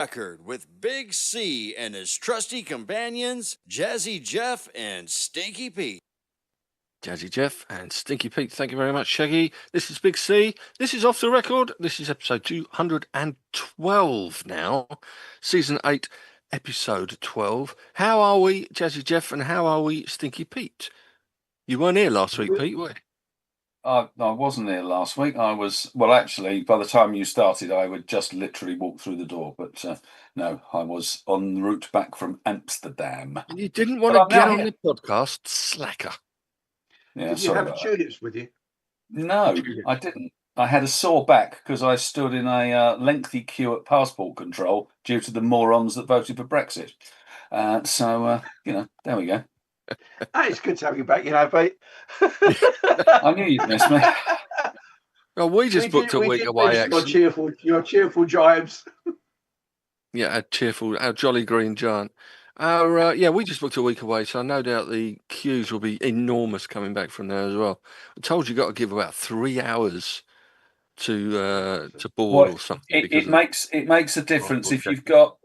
Record with Big C and his trusty companions, Jazzy Jeff and Stinky Pete. Jazzy Jeff and Stinky Pete, thank you very much, Shaggy. This is Big C. This is Off the Record. This is episode 212 now. Season 8, episode 12. How are we, Jazzy Jeff, and how are we, Stinky Pete? You weren't here last week, Pete, were you? I wasn't here last week. Actually, by the time you started, I would just literally walk through the door. But no, I was en route back from Amsterdam. And you didn't want to get on the podcast, slacker. Yeah, Did you have tulips with you? No, I didn't. I had a sore back because I stood in a lengthy queue at passport control due to the morons that voted for Brexit. There we go. It's good to have you back, Pete. I knew you'd miss me. Well, we just booked a week away, actually. Your cheerful jibes. Yeah, our jolly green giant. We just booked a week away, so no doubt the queues will be enormous coming back from there as well. I told you got to give about 3 hours to board or something. It makes a difference if you've got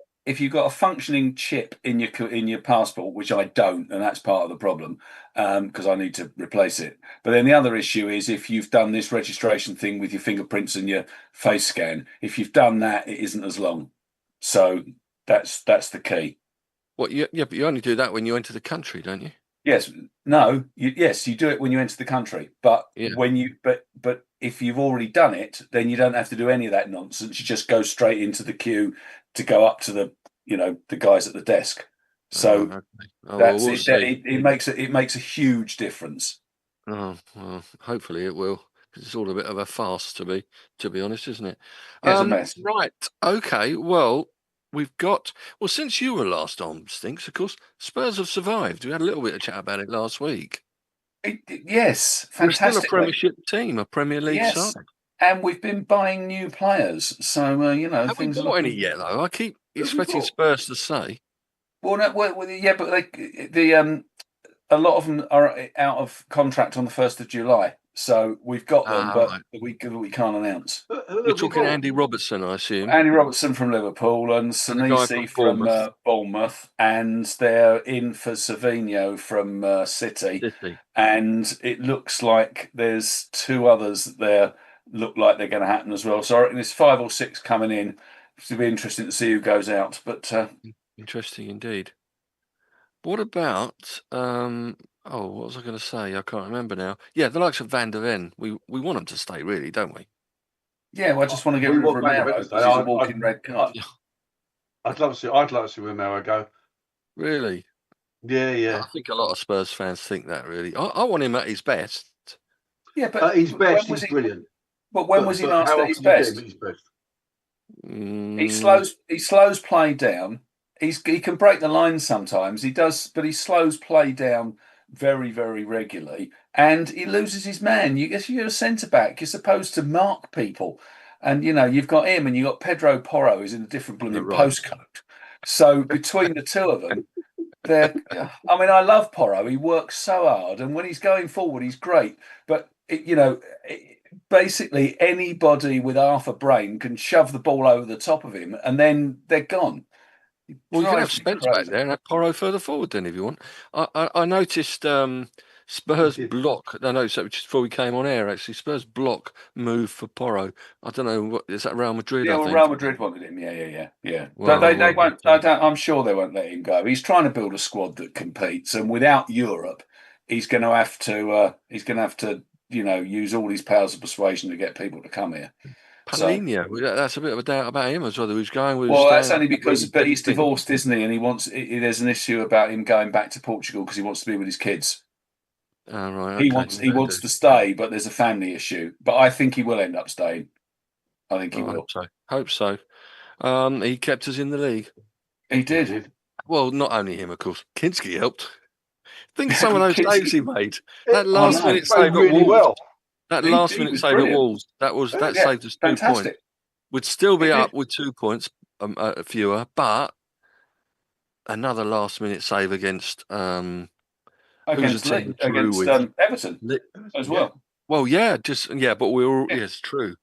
a functioning chip in your passport, which I don't, and that's part of the problem because I need to replace it. But then the other issue is if you've done this registration thing with your fingerprints and your face scan, if you've done that, it isn't as long. So that's the key. But you only do that when you enter the country, don't you? Yes. No. Yes, you do it when you enter the country. But but if you've already done it, then you don't have to do any of that nonsense. You just go straight into the queue to go up to the guys at the desk. So that's it. It makes a huge difference. Oh well, hopefully it will. It's all a bit of a farce, to be honest, isn't it? It's a mess. Right. Okay. Well, since you were last on, Stinks, of course, Spurs have survived. We had a little bit of chat about it last week. Yes, fantastic. We're still a Premiership team, a Premier League side. And we've been buying new players. So, Have we bought any yet, though? I keep expecting Spurs to say. But a lot of them are out of contract on the 1st of July. So we've got them, but we can't announce. You're talking Andy Robertson, I assume. Andy Robertson from Liverpool and Senesi from Bournemouth, and they're in for Savinho from City. And it looks like there's 2 others there look like they're going to happen as well. So I reckon there's 5 or 6 coming in. It'll be interesting to see who goes out. But interesting indeed. What about what was I going to say? I can't remember now. Yeah, the likes of Van der Ven. We want them to stay, really, don't we? Yeah, well, I just want to get rid of Romero because he's a walking red card. I'd like to see Romero go. Really? Yeah. I think a lot of Spurs fans think that, really. I want him at his best. Yeah, but at his best, he's brilliant. But when was he last at his best? He slows play down. He can break the line sometimes. He does, but he slows play down very, very regularly, and he loses his man. You're a centre back. You're supposed to mark people, and you've got him, and you've got Pedro Porro, who's in a different blooming postcode. So between the 2 of them, I love Porro. He works so hard, and when he's going forward, he's great. But basically, anybody with half a brain can shove the ball over the top of him, and then they're gone. Well, you can have Spence back there and have Porro further forward then if you want. I noticed Spurs block. I noticed that just before we came on air, actually. Spurs block move for Porro. I don't know, what is that, Real Madrid? Yeah, Real Madrid wanted him. Yeah. Well, they won't. I'm sure they won't let him go. He's trying to build a squad that competes, and without Europe, he's going to have to use all his powers of persuasion to get people to come here. Paulinho, that's a bit of a doubt about him as well. Who's going with? Well, that's only because, but he's divorced, isn't he? And there's an issue about him going back to Portugal because he wants to be with his kids. Oh, right. He wants to stay, but there's a family issue. But I think he will end up staying. I think he will. Hope so. He kept us in the league. He did. Well, not only him, of course. Kinski helped. Think of some of those saves he made. That last minute save at Wolves. That last minute save at Wolves, that saved us 2 points. We'd still be up with 2 points fewer, but another last minute save against Everton as well. Well, but we were. Yes, true.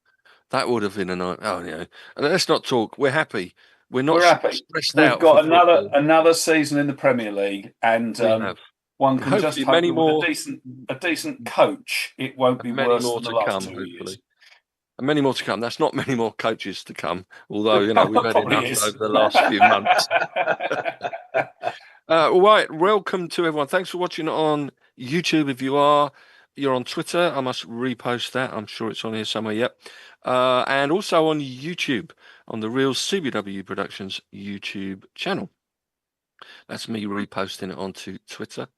That would have been a night. Oh, yeah. And let's not talk. We're happy We're not We're happy. stressed We've out. got for another season in the Premier League, and we have. one can just Hopefully hope many that more, with a decent coach, it won't be many worse more than the to last come. 2 Hopefully, years. and many more to come. That's not many more coaches to come. Although we've had Probably enough is. over the last few months. Right, welcome to everyone. Thanks for watching on YouTube. If you're on Twitter, I must repost that. I'm sure it's on here somewhere. Yep. And also on YouTube, on the Real CBW Productions YouTube channel. That's me reposting it onto Twitter.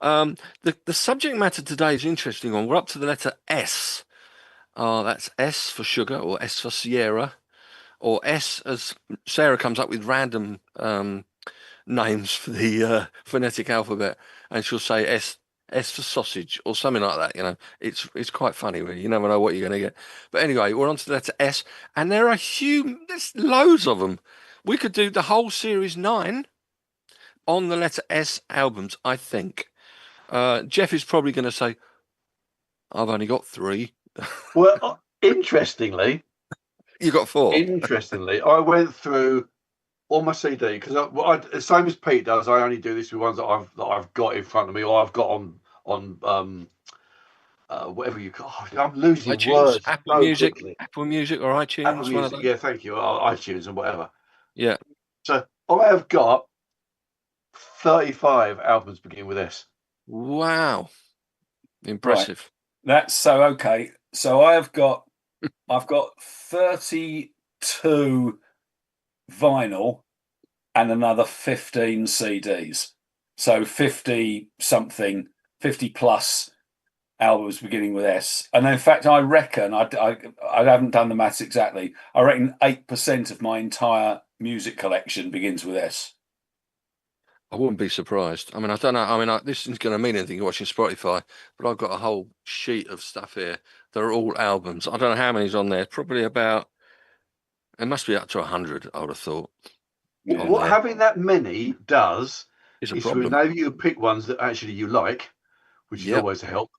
The subject matter today is interesting one. We're up to the letter S. That's S for sugar, or S for Sierra, or S as Sarah comes up with random names for the phonetic alphabet, and she'll say S for sausage or something like that. It's quite funny. Really. You never know what you're going to get. But anyway, we're on to the letter S, and there's loads of them. We could do the whole series 9 on the letter S albums, I think. Jeff is probably going to say, I've only got 3. Well, interestingly, You got 4. Interestingly, I went through all my CD because same as Pete does. I only do this with ones that I've got in front of me, or I've got on whatever you call. I'm losing iTunes, words Apple so Music, quickly. Apple Music or iTunes. Apple One of Music, those. yeah, thank you. iTunes and whatever. Yeah. So I have got 35 albums beginning with S. Wow. Impressive. Right. That's so okay. So I've got 32 vinyl and another 15 CDs. So 50 plus albums beginning with S. And in fact, I reckon I haven't done the maths exactly. I reckon 8% of my entire music collection begins with S. I wouldn't be surprised. I mean, I don't know. I mean, this isn't going to mean anything. You're watching Spotify, but I've got a whole sheet of stuff here. They're all albums. I don't know how many's on there. Probably about. It must be up to 100. I would have thought. Yeah. What having that many does Is a is to problem. enable you to pick ones that actually you like, which is Yep. always a help,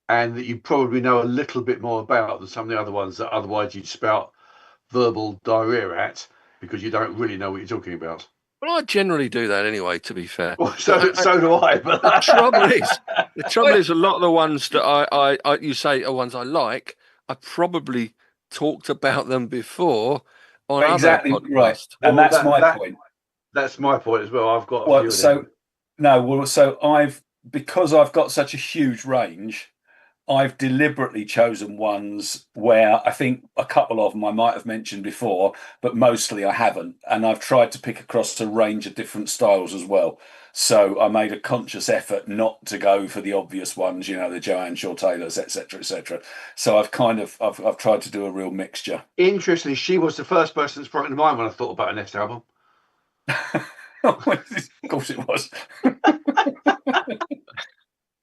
and that you probably know a little bit more about than some of the other ones that otherwise you'd spout verbal diarrhea at because you don't really know what you're talking about. Well, I generally do that anyway. To be fair, Well, so do I. But the trouble is, a lot of the ones that I you say are ones I like. I probably talked about them before on Exactly other podcasts. right, and well, that's my point. That's my point as well. I've got a few of them. Because I've got such a huge range, I've deliberately chosen ones where I think a couple of them I might have mentioned before, but mostly I haven't. And I've tried to pick across a range of different styles as well. So I made a conscious effort not to go for the obvious ones, the Joanne Shaw Taylors, etc., etc. So I've tried to do a real mixture. Interestingly, she was the first person that sprung to mind when I thought about a next album. Of course it was.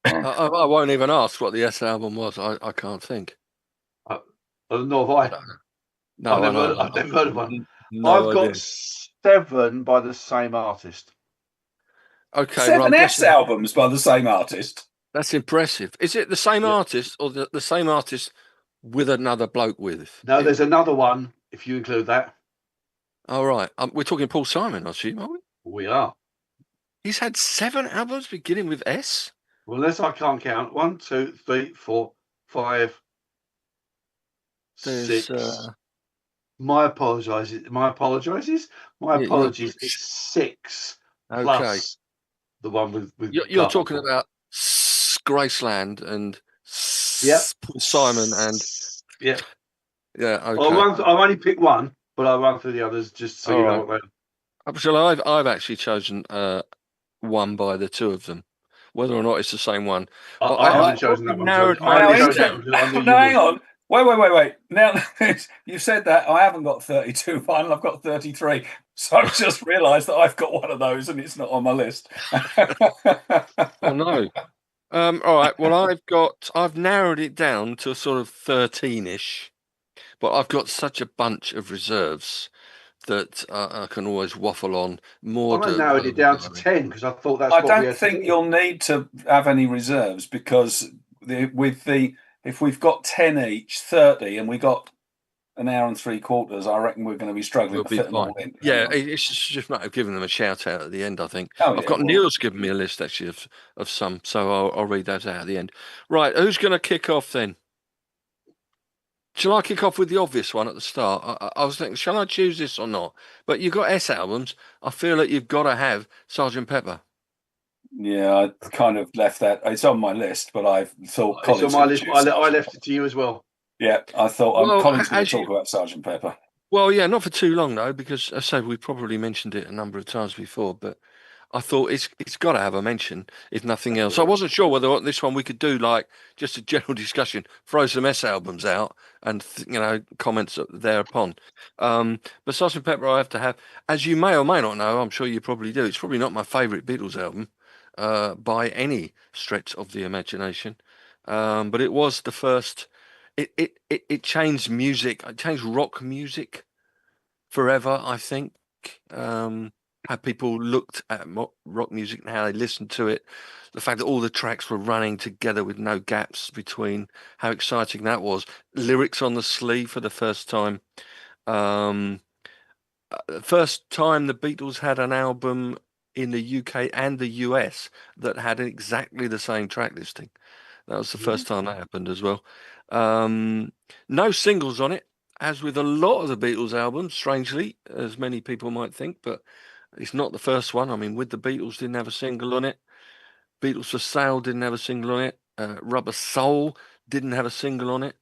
I won't even ask what the S album was. I can't think. Nor have I. No, I've never heard of one. No I've got 7 by the same artist. Okay, 7 S albums by the same artist. That's impressive. Is it the same artist or the same artist with another bloke with? No, there's another one, if you include that. All right. We're talking Paul Simon, I assume, aren't we? We are. He's had 7 albums beginning with S? Well, unless I can't count. 1, 2, 3, 4, 5, 6. My apologies. It's 6 plus the one with You're talking about Graceland and Paul Simon and yeah. Okay. I've only picked one, but I'll run through the others just so you know what they are. So I've actually chosen one by the 2 of them. Whether or not it's the same one. I haven't chosen that one. Hang on. Wait. Now, you've said that. I haven't got 32 vinyl. I've got 33. So I've just realised that I've got one of those and it's not on my list. Oh, no. All right. Well, I've narrowed it down to a sort of 13-ish. But I've got such a bunch of reserves that I can always waffle on more. I narrowed it down to 10 because I thought that's. I don't think you'll need to have any reserves because if we've got 10 each, 30, and we got an hour and 3/4, I reckon we're going to be struggling We'll to be fit them fine. all in. Yeah, it's just a matter of giving them a shout out at the end, I think. Oh, I've yeah, got well, Neil's given me a list, actually, of some, so I'll read those out at the end. Right, who's going to kick off then? Shall I kick off with the obvious one at the start? I was thinking, shall I choose this or not? But you've got S albums. I feel that you've got to have Sergeant Pepper. yeah, I kind of left that. It's on my list, but I thought It's on Colin's my going to list. choose I Sergeant left Pepper. it to you as well. Yeah, I thought Well, Colin's going to as talk you- about Sergeant Pepper. Well, yeah, not for too long though, because as I say, we probably mentioned it a number of times before, but I thought it's got to have a mention, if nothing else. I wasn't sure whether on this one we could do like just a general discussion, throw some S albums out, and comments thereupon. But Sergeant Pepper, I have to have, as you may or may not know, I'm sure you probably do. It's probably not my favourite Beatles album by any stretch of the imagination, but it was the first. It changed music. It changed rock music forever, I think. How people looked at rock music and how they listened to it. The fact that all the tracks were running together with no gaps between, how exciting that was. Lyrics on the sleeve for the first time. First time the Beatles had an album in the UK and the US that had exactly the same track listing. That was the first time that happened as well. No singles on it, as with a lot of the Beatles albums, strangely, as many people might think, but it's not the first one. I mean, With the Beatles didn't have a single on it. Beatles for Sale didn't have a single on it. Rubber Soul didn't have a single on it.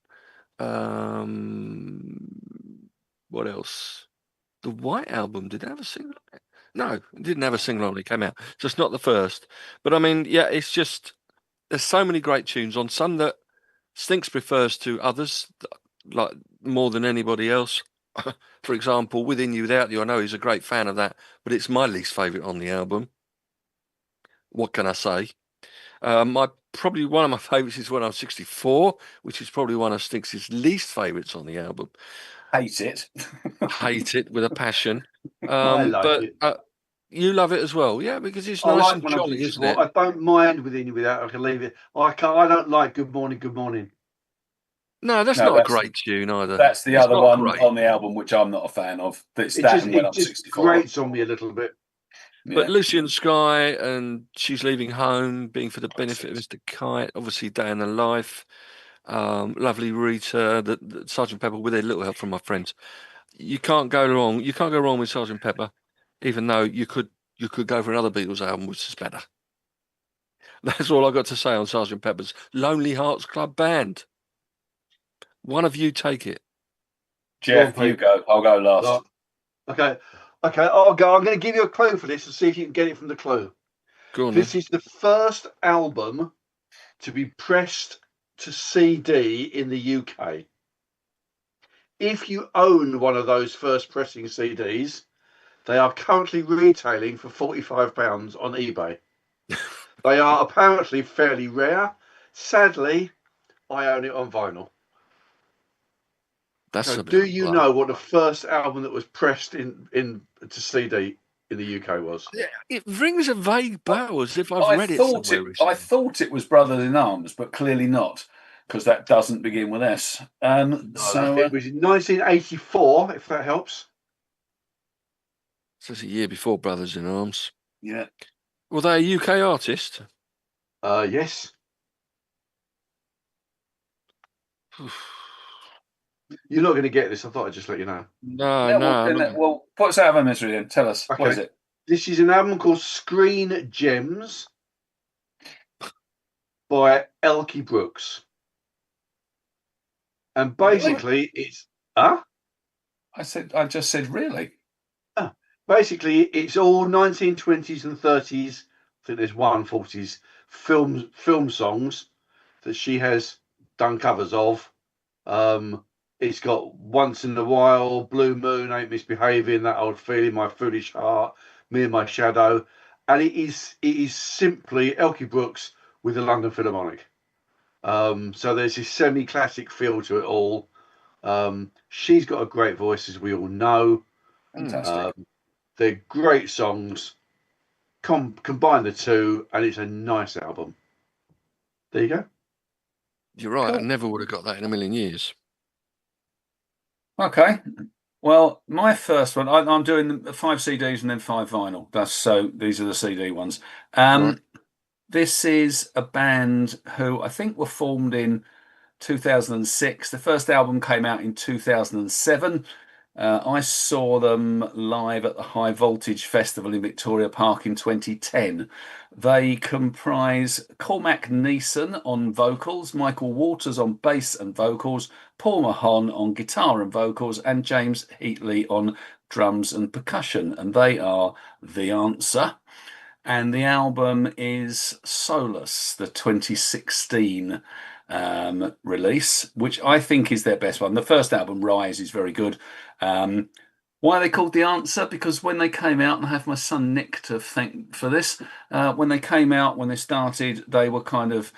What else? The White Album did it have a single on it? No, it didn't have a single on it. It came out. So it's not the first. But I mean, yeah, it's just, there's so many great tunes on, some that Stinks prefers to others, like more than anybody else. For example, Within You Without You, I know he's a great fan of that, but it's my least favourite on the album. What can I say? My probably one of my favourites is When I'm 64, which is probably one of Stinks' least favourites on the album. Hate it. Hate it with a passion. I like But it. you love it as well, yeah, because it's I nice like and when I'm jolly, isn't 64. it? I don't mind Within You Without. I can leave it. I don't like Good Morning, Good Morning. No, that's No, not a that's great tune either. That's the It's other not one great. on the album which I'm not a fan of. It's It that just and When it I'm just 64. grates on me a little bit. But Yeah. Lucy in the Sky and She's Leaving Home, being for the benefit of Mr. Kite, obviously Day in the Life, Lovely Rita, the Sergeant Pepper with a little help from my friends. You can't go wrong. You can't go wrong with Sergeant Pepper, even though you could go for another Beatles album which is better. That's all I got to say on Sergeant Pepper's Lonely Hearts Club Band. One of you take it. Jeff, you go. I'll go last. Okay. I'll go. I'm going to give you a clue for this and see if you can get it from the clue. Go on, This then. is the first album to be pressed to CD in the UK. If you own one of those first pressing CDs, they are currently retailing for £45 on eBay. They are apparently fairly rare. Sadly, I own it on vinyl. That's So a bit do of a you blow. know what the first album that was pressed in to CD in the UK was? It rings a vague bell as if I've I read it thought somewhere it. recently. I thought it was Brothers in Arms, but clearly not, because that doesn't begin with S. It was in 1984, if that helps. So it's a year before Brothers in Arms. Yeah. Were they a UK artist? Yes. You're not going to get this. I thought I'd just let you know. No. Well, put us out of our misery then. Tell us. Okay. What is it? This is an album called Screen Gems by Elkie Brooks. And basically it's I just said really. Basically it's all 1920s and 30s, I think there's 140s film songs that she has done covers of. It's got Once in a While, Blue Moon, Ain't Misbehaving, That Old Feeling, My Foolish Heart, Me and My Shadow, and it is simply Elkie Brooks with the London Philharmonic. So there's this semi-classic feel to it all. She's got a great voice, as we all know. Fantastic. They're great songs. Combine the two, and it's a nice album. There you go. You're right. Cool. I never would have got that in a million years. Okay. Well, my first one, I'm doing 5 CDs and then 5 vinyl. These are the CD ones. Right. This is a band who I think were formed in 2006. The first album came out in 2007. I saw them live at the High Voltage Festival in Victoria Park in 2010. They comprise Cormac Neeson on vocals, Michael Waters on bass and vocals, Paul Mahon on guitar and vocals, and James Heatley on drums and percussion. And they are The Answer. And the album is Solace, the 2016 release, which I think is their best one. The first album, Rise, is very good. Why are they called The Answer? Because when they came out, and I have my son Nick to thank for this, when they came out, when they started, they were kind of,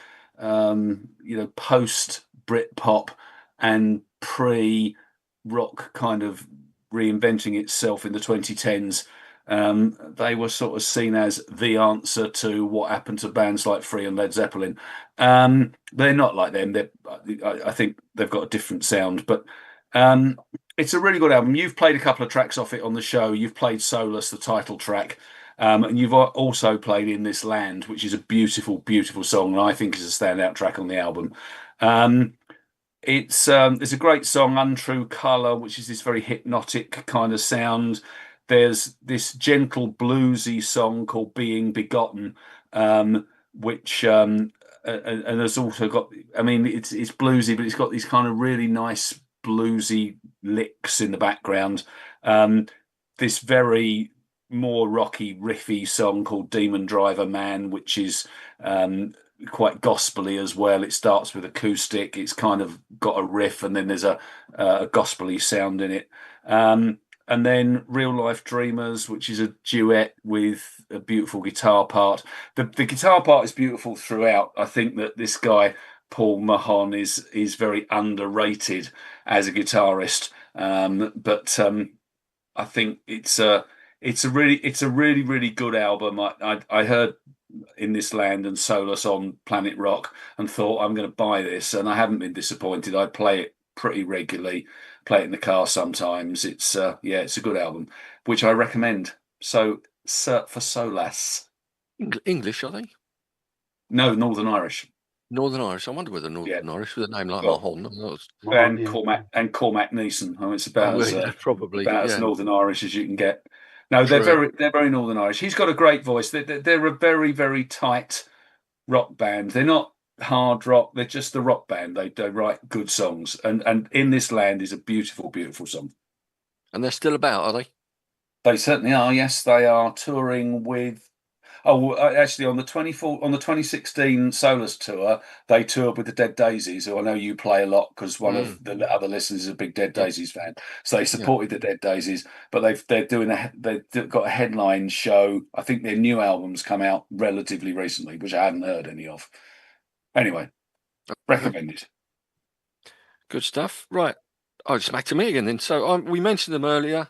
post Britpop and pre-rock kind of reinventing itself in the 2010s. They were sort of seen as the answer to what happened to bands like Free and Led Zeppelin. They're not like them. I think they've got a different sound, but it's a really good album. You've played a couple of tracks off it on the show. You've played Solace, the title track, and you've also played In This Land, which is a beautiful, beautiful song, and I think is a standout track on the album. It's a great song, Untrue Colour, which is this very hypnotic kind of sound. There's this gentle bluesy song called Being Begotten, which and there's also got, I mean, it's bluesy, but it's got these kind of really nice bluesy licks in the background. This very more rocky, riffy song called Demon Driver Man, which is quite gospely as well. It starts with acoustic. It's kind of got a riff, and then there's a gospely sound in it. And then Real Life Dreamers, which is a duet with a beautiful guitar part. The guitar part is beautiful throughout. I think that this guy, Paul Mahon, is very underrated as a guitarist. But I think it's a really, really good album. I heard In This Land and Solace on Planet Rock and thought, I'm going to buy this, and I haven't been disappointed. I play it pretty regularly, play it in the car sometimes. It's a good album, which I recommend. So for Solace. English, are they? No, Northern Irish. Northern Irish. I wonder whether Northern Irish with a name like Mahon. And Cormac Neeson. I mean, it's about as Northern Irish as you can get. No, they're very Northern Irish. He's got a great voice. They're a very, very tight rock band. They're not hard rock. They're just a rock band. They write good songs. And In This Land is a beautiful, beautiful song. And they're still about, are they? They certainly are. Yes, they are touring with. Oh, actually, on the 2016 Solace tour, they toured with the Dead Daisies, who I know you play a lot because one of the other listeners is a big Dead Daisies fan. So they supported the Dead Daisies, but they've got a headline show. I think their new album's come out relatively recently, which I hadn't heard any of. Anyway, recommended. Good stuff. Right. Oh, it's back to me again then. So we mentioned them earlier.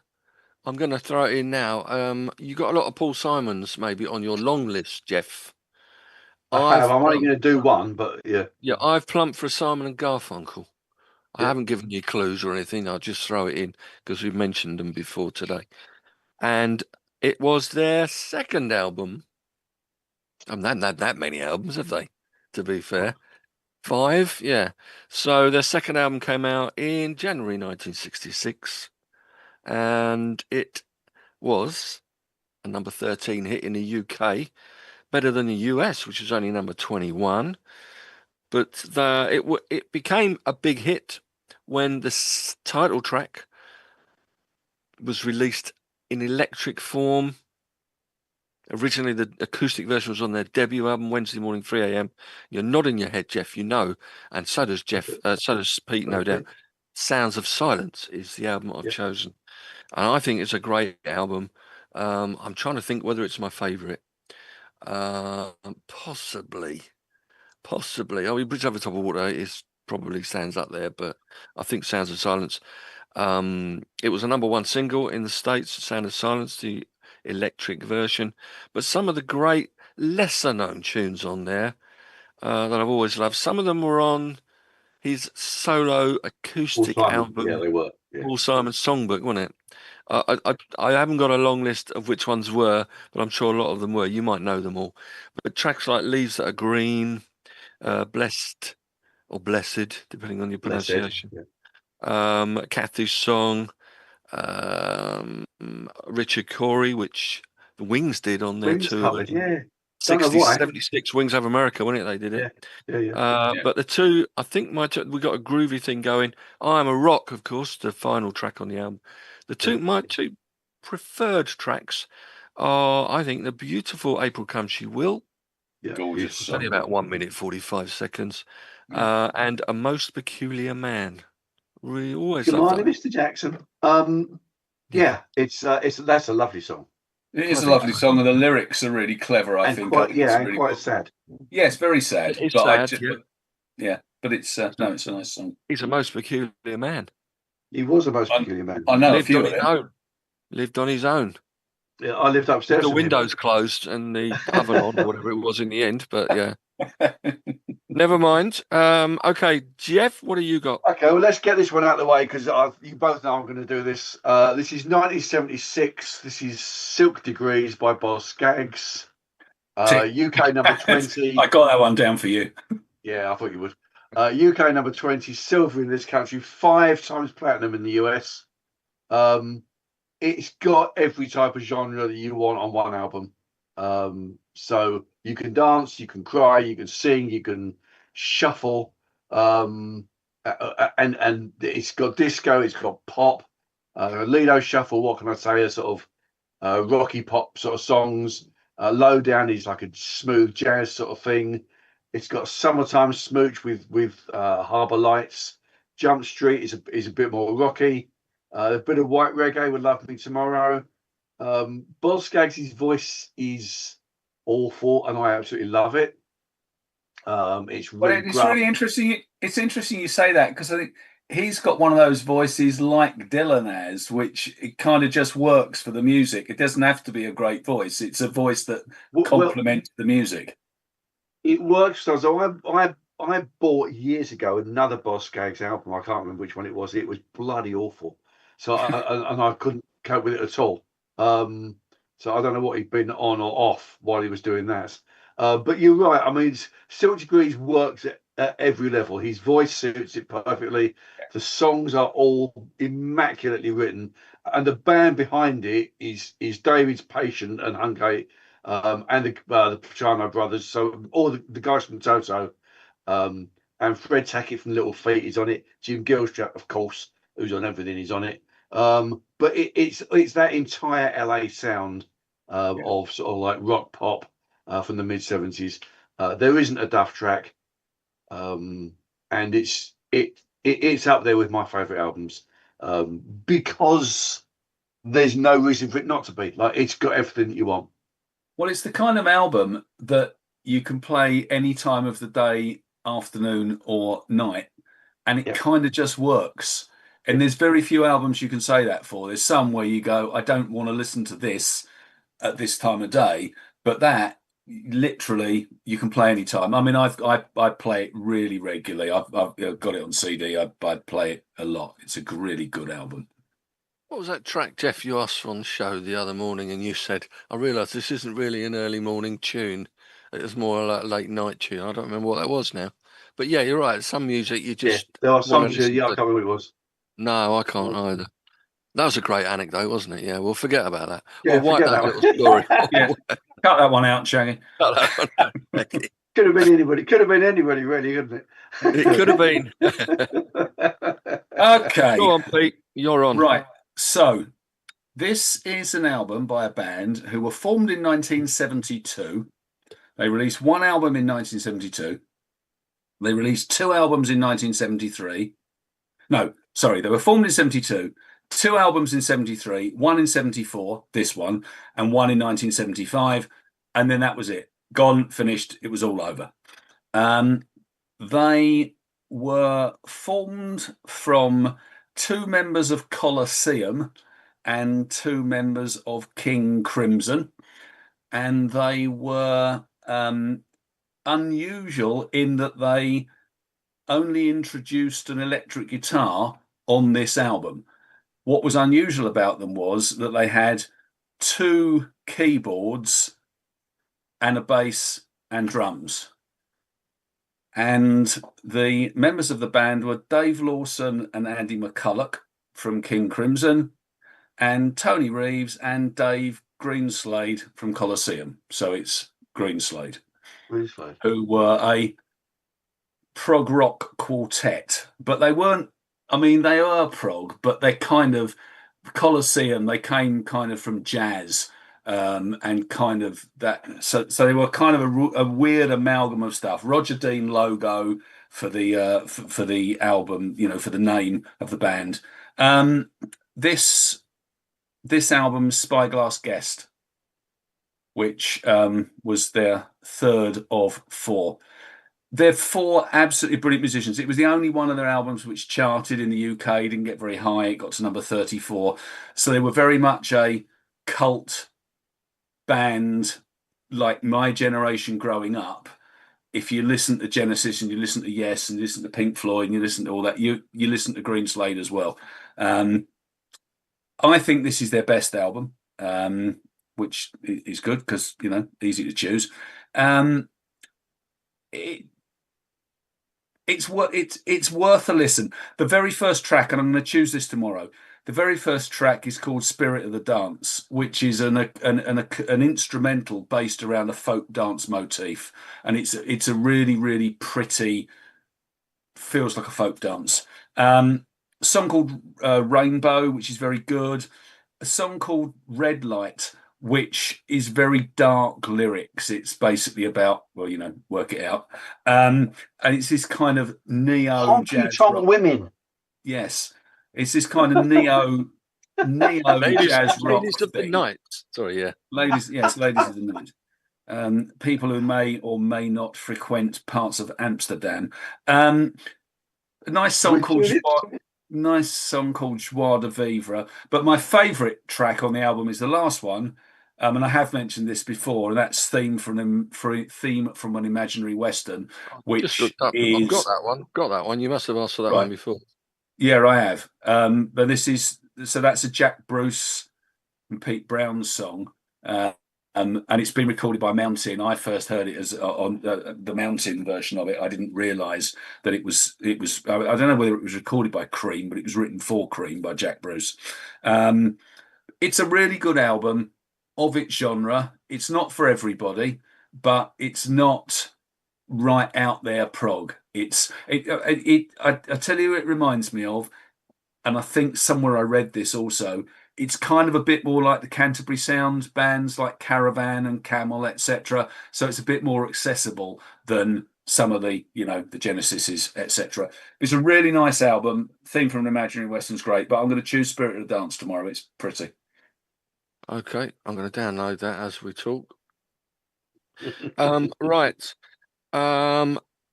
I'm going to throw it in now. You got a lot of Paul Simons maybe on your long list, Jeff. I'm only going to do one, but yeah. Yeah, I've plumped for Simon and Garfunkel. I haven't given you clues or anything. I'll just throw it in because we've mentioned them before today. And it was their second album. I haven't had that many albums, have they? To be fair. 5, yeah. So their second album came out in January 1966. And it was a number 13 hit in the UK, better than the US, which was only number 21. But it became a big hit when the title track was released in electric form. Originally, the acoustic version was on their debut album, Wednesday Morning, 3 a.m. You're nodding your head, Jeff, you know, and so does Jeff, so does Pete, no doubt. Sounds of Silence is the album I've chosen. And I think it's a great album. I'm trying to think whether it's my favourite. Possibly. Oh, Bridge Over the Top of Water probably stands up there, but I think Sounds of Silence. It was a number 1 single in the States, Sound of Silence, the electric version. But some of the great lesser known tunes on there that I've always loved. Some of them were on his solo acoustic album. Yeah, they were. Paul Simon's songbook, wasn't it? I haven't got a long list of which ones were, but I'm sure a lot of them were. You might know them all. But tracks like Leaves That Are Green, Blessed or Blessed, depending on your pronunciation. Kathy's Song, Richard Corey, which the Wings did on their tour. Covered, yeah. 76 Wings Over America, wasn't it? They did it. Yeah. But the two, I think we got a groovy thing going. I'm a Rock, of course, the final track on the album. My two preferred tracks are, I think, the beautiful April Come She Will. Yeah, gorgeous. It's only about 1 minute 45 seconds. And A Most Peculiar Man. We always Good love morning, that. Mr. Jackson. That's a lovely song. It is a lovely song, and the lyrics are really clever. I think. Quite sad. Yeah, it's very sad. It's but sad, but it's no, it's a nice song. He's a most peculiar man. He was a most peculiar man. I know a few of them. Lived on his own. Yeah, I lived upstairs. The windows closed and the oven on, or whatever it was in the end. But yeah, never mind. Okay, Jeff, what do you got? Okay, well, let's get this one out of the way because you both know I'm going to do this. This is 1976. This is Silk Degrees by Boz Scaggs. UK number 20. I got that one down for you. Yeah, I thought you would. UK number 20, silver in this country, 5 times platinum in the US. It's got every type of genre that you want on one album. So you can dance, you can cry, you can sing, you can shuffle. And it's got disco, it's got pop, Lido Shuffle. What can I say? A sort of rocky pop sort of songs. Lowdown is like a smooth jazz sort of thing. It's got Summertime Smooch with Harbour Lights. Jump Street is a bit more rocky. A bit of white reggae with Love Me Tomorrow. Boz Scaggs' voice is awful, and I absolutely love it. It's really interesting. It's interesting you say that because I think he's got one of those voices like Dylan has, which it kind of just works for the music. It doesn't have to be a great voice. It's a voice that complements the music. It works. So I bought years ago another Boz Scaggs album. I can't remember which one it was. It was bloody awful. So I couldn't cope with it at all. So I don't know what he'd been on or off while he was doing that. But you're right. I mean, Silk Degrees works at every level. His voice suits it perfectly. The songs are all immaculately written, and the band behind it is David's Patient and Hunkate, and the Pachano brothers. So all the guys from Toto, and Fred Tackett from Little Feat is on it. Jim Gilstrap, of course, who's on everything, is on it. But it's that entire LA sound of sort of like rock pop from the mid-70s. There isn't a Duff track, and it's up there with my favorite albums because there's no reason for it not to be. Like, it's got everything that you want. Well, it's the kind of album that you can play any time of the day, afternoon or night, and it kind of just works. And there's very few albums you can say that for. There's some where you go, I don't want to listen to this at this time of day, but that literally you can play any time. I mean, I play it really regularly. I've got it on CD. I play it a lot. It's a really good album. What was that track, Jeff, you asked for on the show the other morning, and you said, I realised this isn't really an early morning tune. It was more like a late night tune. I don't remember what that was now. But yeah, you're right. Some music you just... Yeah, there are some tunes, I can't remember what it was. No, I can't either. That was a great anecdote, wasn't it? Yeah, we'll forget about that. Yeah, we'll wipe that little story. Yeah. Cut that one out, Shaggy. Cut that one out. Could have been anybody. Could have been anybody, really, couldn't it? It could have been. Okay. Go on, Pete. You're on. Right. So, this is an album by a band who were formed in 1972. They released one album in 1972. They released 2 albums in 1973. No, sorry, they were formed in 72. 2 albums in 73, 1 in 74, this one, and 1 in 1975. And then that was it. Gone, finished, it was all over. They were formed from 2 members of Colosseum and 2 members of King Crimson. And they were unusual in that they only introduced an electric guitar on this album. what was unusual about them was that they had 2 keyboards and a bass and drums. And the members of the band were Dave Lawson and Andy McCulloch from King Crimson, and Tony Reeves and Dave Greenslade from Colosseum. So it's Greenslade, who were a prog rock quartet, but they weren't. I mean, they are prog, but they're kind of Colosseum. They came kind of from jazz, and kind of that. So they were kind of a weird amalgam of stuff. Roger Dean logo for the for the album, for the name of the band. This album's Spyglass Guest, which was their third of 4. They're 4 absolutely brilliant musicians. It was the only one of their albums which charted in the UK, didn't get very high. It got to number 34. So they were very much a cult band, like my generation growing up. If you listen to Genesis and you listen to Yes and you listen to Pink Floyd and you listen to all that, you listen to Greenslade as well. I think this is their best album, which is good because, easy to choose. It's worth a listen. The very first track, and I'm going to choose this tomorrow. The very first track is called "Spirit of the Dance," which is an instrumental based around a folk dance motif, and it's a really, really pretty, feels like a folk dance. A song called "Rainbow," which is very good. A song called "Red Light," which is very dark lyrics. It's basically about, work it out. And it's this kind of neo jazz rock. Women. Yes, it's this kind of neo jazz rock. Ladies of the night. Sorry, yeah. Ladies of the night. People who may or may not frequent parts of Amsterdam. A nice song called Joie de Vivre. But my favourite track on the album is the last one. And I have mentioned this before, and that's theme from an Imaginary Western, which is... I've got that one. Got that one. You must have asked for that one before. Yeah, I have. But that's a Jack Bruce and Pete Brown song, and it's been recorded by Mountain. I first heard it as on the Mountain version of it. I didn't realise that it was. I don't know whether it was recorded by Cream, but it was written for Cream by Jack Bruce. It's a really good album of its genre. It's not for everybody, but it's not right out there prog. I tell you, it reminds me of, and I think somewhere I read this also. It's kind of a bit more like the Canterbury Sound bands like Caravan and Camel, etc. So it's a bit more accessible than some of the, the Genesises, etc. It's a really nice album. Theme from an Imaginary Western's great, but I'm going to choose Spirit of the Dance tomorrow. It's pretty. Okay, I'm going to download that as we talk. Right.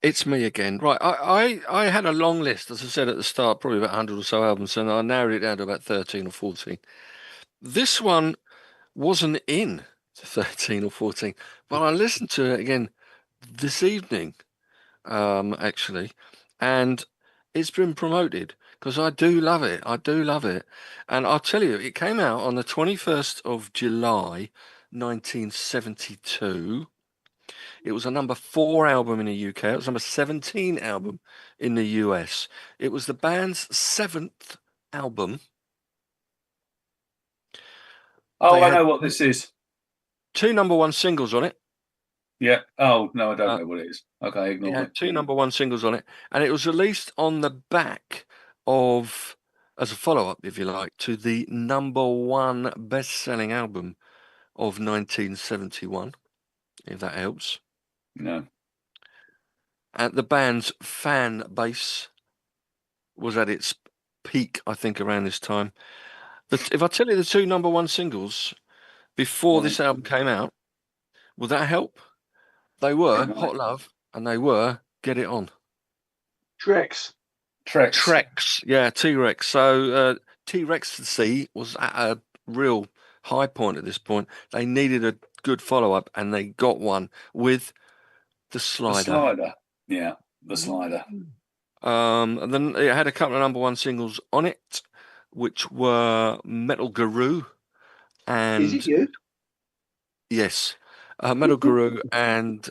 It's me again. Right. I had a long list, as I said at the start, probably about 100 or so albums, and I narrowed it down to about 13 or 14. This one wasn't in 13 or 14, but I listened to it again this evening, actually, and it's been promoted because I do love it. And I'll tell you, it came out on the 21st of July, 1972. It was a number 4 album in the UK. It was number 17 album in the US. It was the band's 7th album. Oh, I know what this is. 2 number 1 singles on it. Yeah. Oh, no, I don't know what it is. Okay, ignore it. 2 number 1 singles on it. And it was released on the back of, as a follow-up, if you like, to the number 1 best-selling album of 1971, if that helps. No. And the band's fan base was at its peak, I think, around this time. If I tell you the 2 number 1 singles before this album came out, will that help? They were Hot Love and they were Get It On. Trex. Yeah, T-Rex. So T-Rex was at a real high point at this point. They needed a good follow-up and they got one with The Slider. Yeah, The Slider. And then it had a couple of number 1 singles on it. which were Metal Guru and Is it you? yes, Metal Guru and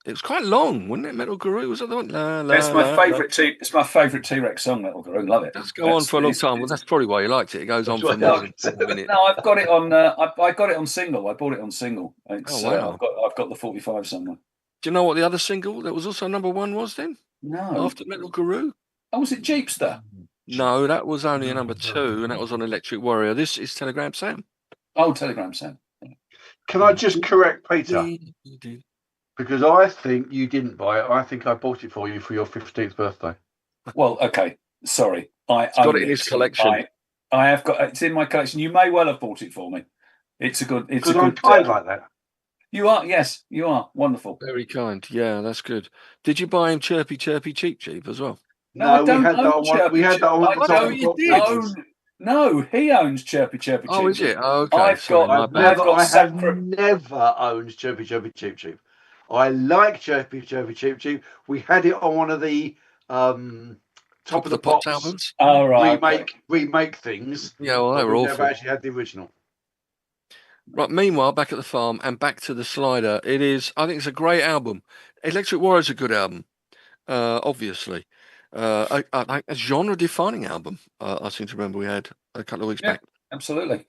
it was quite long, wasn't it? Metal Guru was that the one? La, la, It's my la, favourite It's my favourite T-Rex song, Metal Guru. Love it. Let's go on for a long time. Well, that's probably why you liked it. It goes on for more than 4 minutes. No, I've got it on. I got it on single. I bought it on single. Oh wow! I've got the 45 somewhere. Do you know what the other single that was also number one was then? No. After Metal Guru? Oh, was it Jeepster? No, that was only a number 2, and that was on Electric Warrior. This is Telegram Sam. Oh, Telegram Sam. Can I just correct Peter? Because I think you didn't buy it. I think I bought it for you for your 15th birthday. Well, okay. Sorry. He's got it in his collection. I have got it's in my collection. You may well have bought it for me. It's a good. I'm kind like that. You are. Yes, you are. Wonderful. Very kind. Yeah, that's good. Did you buy him Chirpy Chirpy Cheep Cheep as well? No, I don't own Chirpy. We had that on the top of you did. No, he owns Chirpy Chirpy Cheep. Oh, is it? Oh, okay. I have never owned Chirpy Chirpy Cheep Cheep. I like Chirpy Chirpy Cheep Cheep. We had it on one of the top of the Pops albums. Oh, right. Remake things. Yeah, well, they were awful. Never actually had the original. Right. Meanwhile, back at the farm and back to the Slider. I think it's a great album. Electric Warrior's a good album. Obviously. A genre-defining album. I seem to remember we had a couple of weeks back. Absolutely.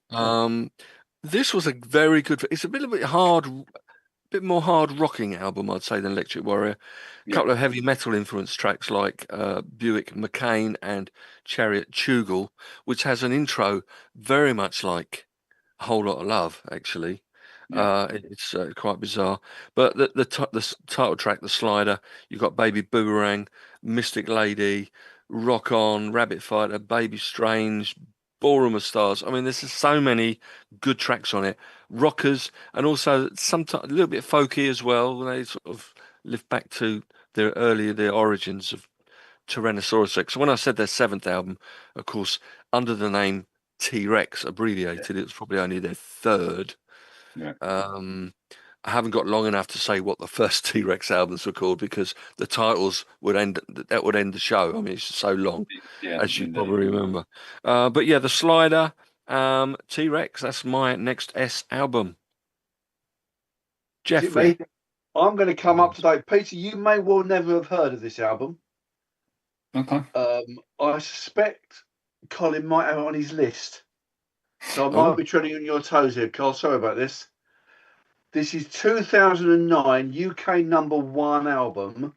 This was a very good. It's a bit more hard rocking album, I'd say, than Electric Warrior. A couple of heavy metal influenced tracks like Buick McCain and Chariot Tugal, which has an intro very much like A Whole Lot of Love, actually. It's quite bizarre, but the title track, The Slider, you've got Baby Boomerang, Mystic Lady, Rock On, Rabbit Fighter, Baby Strange, Ballroom of Stars. I mean, there's just so many good tracks on it, rockers, and also sometimes a little bit folky as well. They sort of live back to their origins of Tyrannosaurus Rex. So when I said their 7th album, of course, under the name T-Rex abbreviated, it was probably only their 3rd. I haven't got long enough to say what the first T-Rex albums were called because the titles would end the show. I mean, it's so long, as you probably remember. But yeah, The Slider, T-Rex, that's my next S album. Jeffrey. I'm going to come up today. Peter, you may well never have heard of this album. Okay. I suspect Colin might have it on his list. So I might be treading on your toes here, Carl. Sorry about this. This is 2009 UK number 1 album.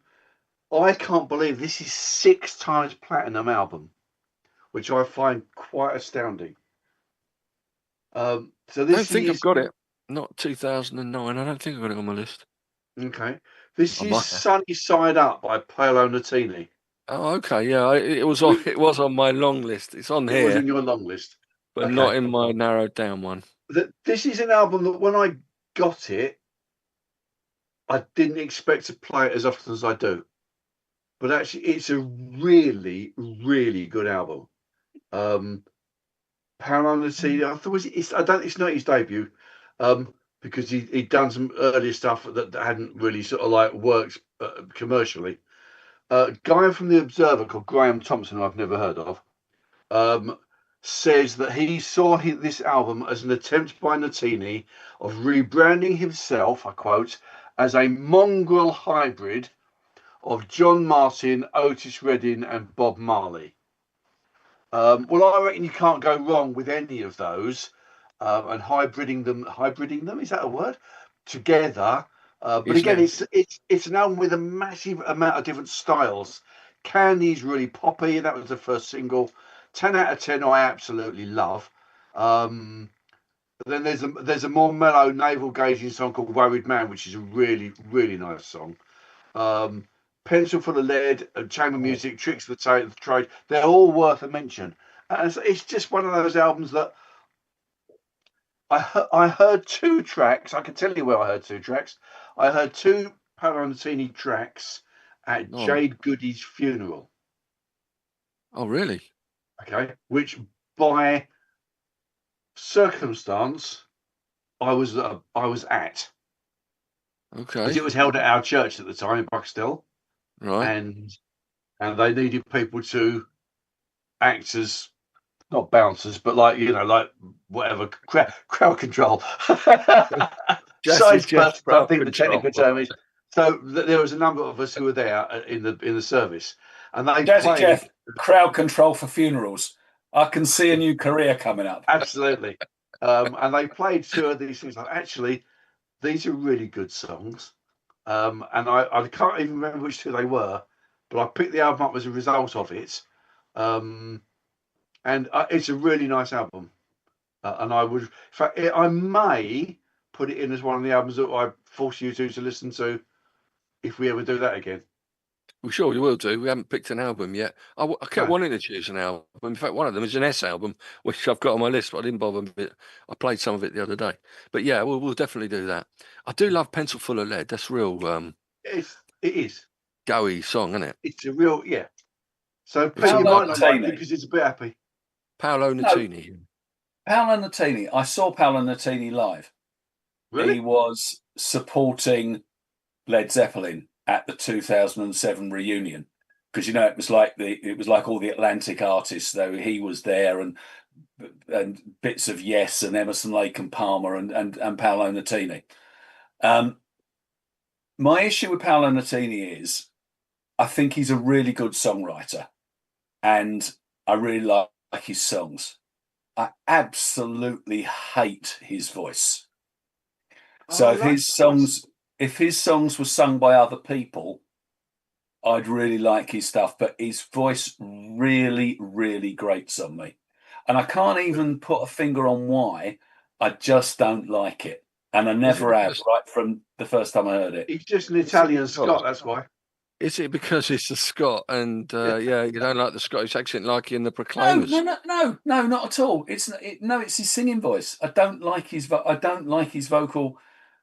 I can't believe this is 6 times platinum album, which I find quite astounding. So this I don't think I've got it. Not 2009. I don't think I've got it on my list. Okay. This is Sunny Side Up by Paolo Nutini. Oh, okay. Yeah, it was on my long list. It's on here. It was in your long list. But not in my narrowed down one. This is an album that when I got it, I didn't expect to play it as often as I do. But actually, it's a really, really good album. Paolo Nutini, I thought it's not his debut, because he'd done some earlier stuff that hadn't really sort of like worked commercially. A guy from The Observer called Graham Thompson, I've never heard of, says that he saw this album as an attempt by Nutini of rebranding himself, I quote, as a mongrel hybrid of John Martin, Otis Redding, and Bob Marley. Well, I reckon you can't go wrong with any of those, and hybriding them, is that a word? Together. But again, it's an album with a massive amount of different styles. Candy's really poppy. That was the first single. 10 out of 10 I absolutely love. Then there's a more mellow navel gazing song called Worried Man, which is a really, really nice song. Pencil Full of Lead, Chamber Music, Tricks of the Trade, they're all worth a mention. And it's just one of those albums that I heard 2 tracks. I can tell you where I heard 2 tracks. I heard 2 Paolo Nutini tracks at Jade Goody's funeral. Oh, really? Okay, which by circumstance I was at. Okay. Because it was held at our church at the time in Buxtell. Right. And they needed people to act as not bouncers, but like like whatever crowd control. Jazzy Size Jeff person, I crowd think the control. technical term is. So there was a number of us who were there in the service, and they Jazzy played Jeff, crowd control for funerals. I can see a new career coming up. absolutely, and they played two of these things. Like, actually, these are really good songs, and I can't even remember which two they were, but I picked the album up as a result of it, and it's a really nice album. And I would, in fact, I may put it in as one of the albums that I force you to listen to if we ever do that again. We sure we will do. We haven't picked an album yet. I kept wanting to choose an album. In fact, one of them is an S album, which I've got on my list, but I didn't bother with it. I played some of it the other day. But yeah, we'll definitely do that. I do love Pencil Full of Lead. That's real It is. Goey song, isn't it? It's a real, yeah. So Pete, you Paolo might not like Nutini. it because it's a bit happy. Paolo Nutini. Paolo Nutini. I saw Paolo Nutini live. Really? He was supporting Led Zeppelin at the 2007 reunion, because it was like all the Atlantic artists, though. He was there, and bits of Yes and Emerson, Lake and Palmer and Paolo Nutini. My issue with Paolo Nutini is I think he's a really good songwriter, and I really like his songs. I absolutely hate his voice. So if his songs were sung by other people, I'd really like his stuff. But his voice really, really grates on me, and I can't even put a finger on why. I just don't like it, and I never have, right from the first time I heard it. He's just an Italian Scot, that's why. Is it because it's a Scot and you don't like the Scottish accent like in the Proclaimers? No, not at all. It's his singing voice. I don't like his vocal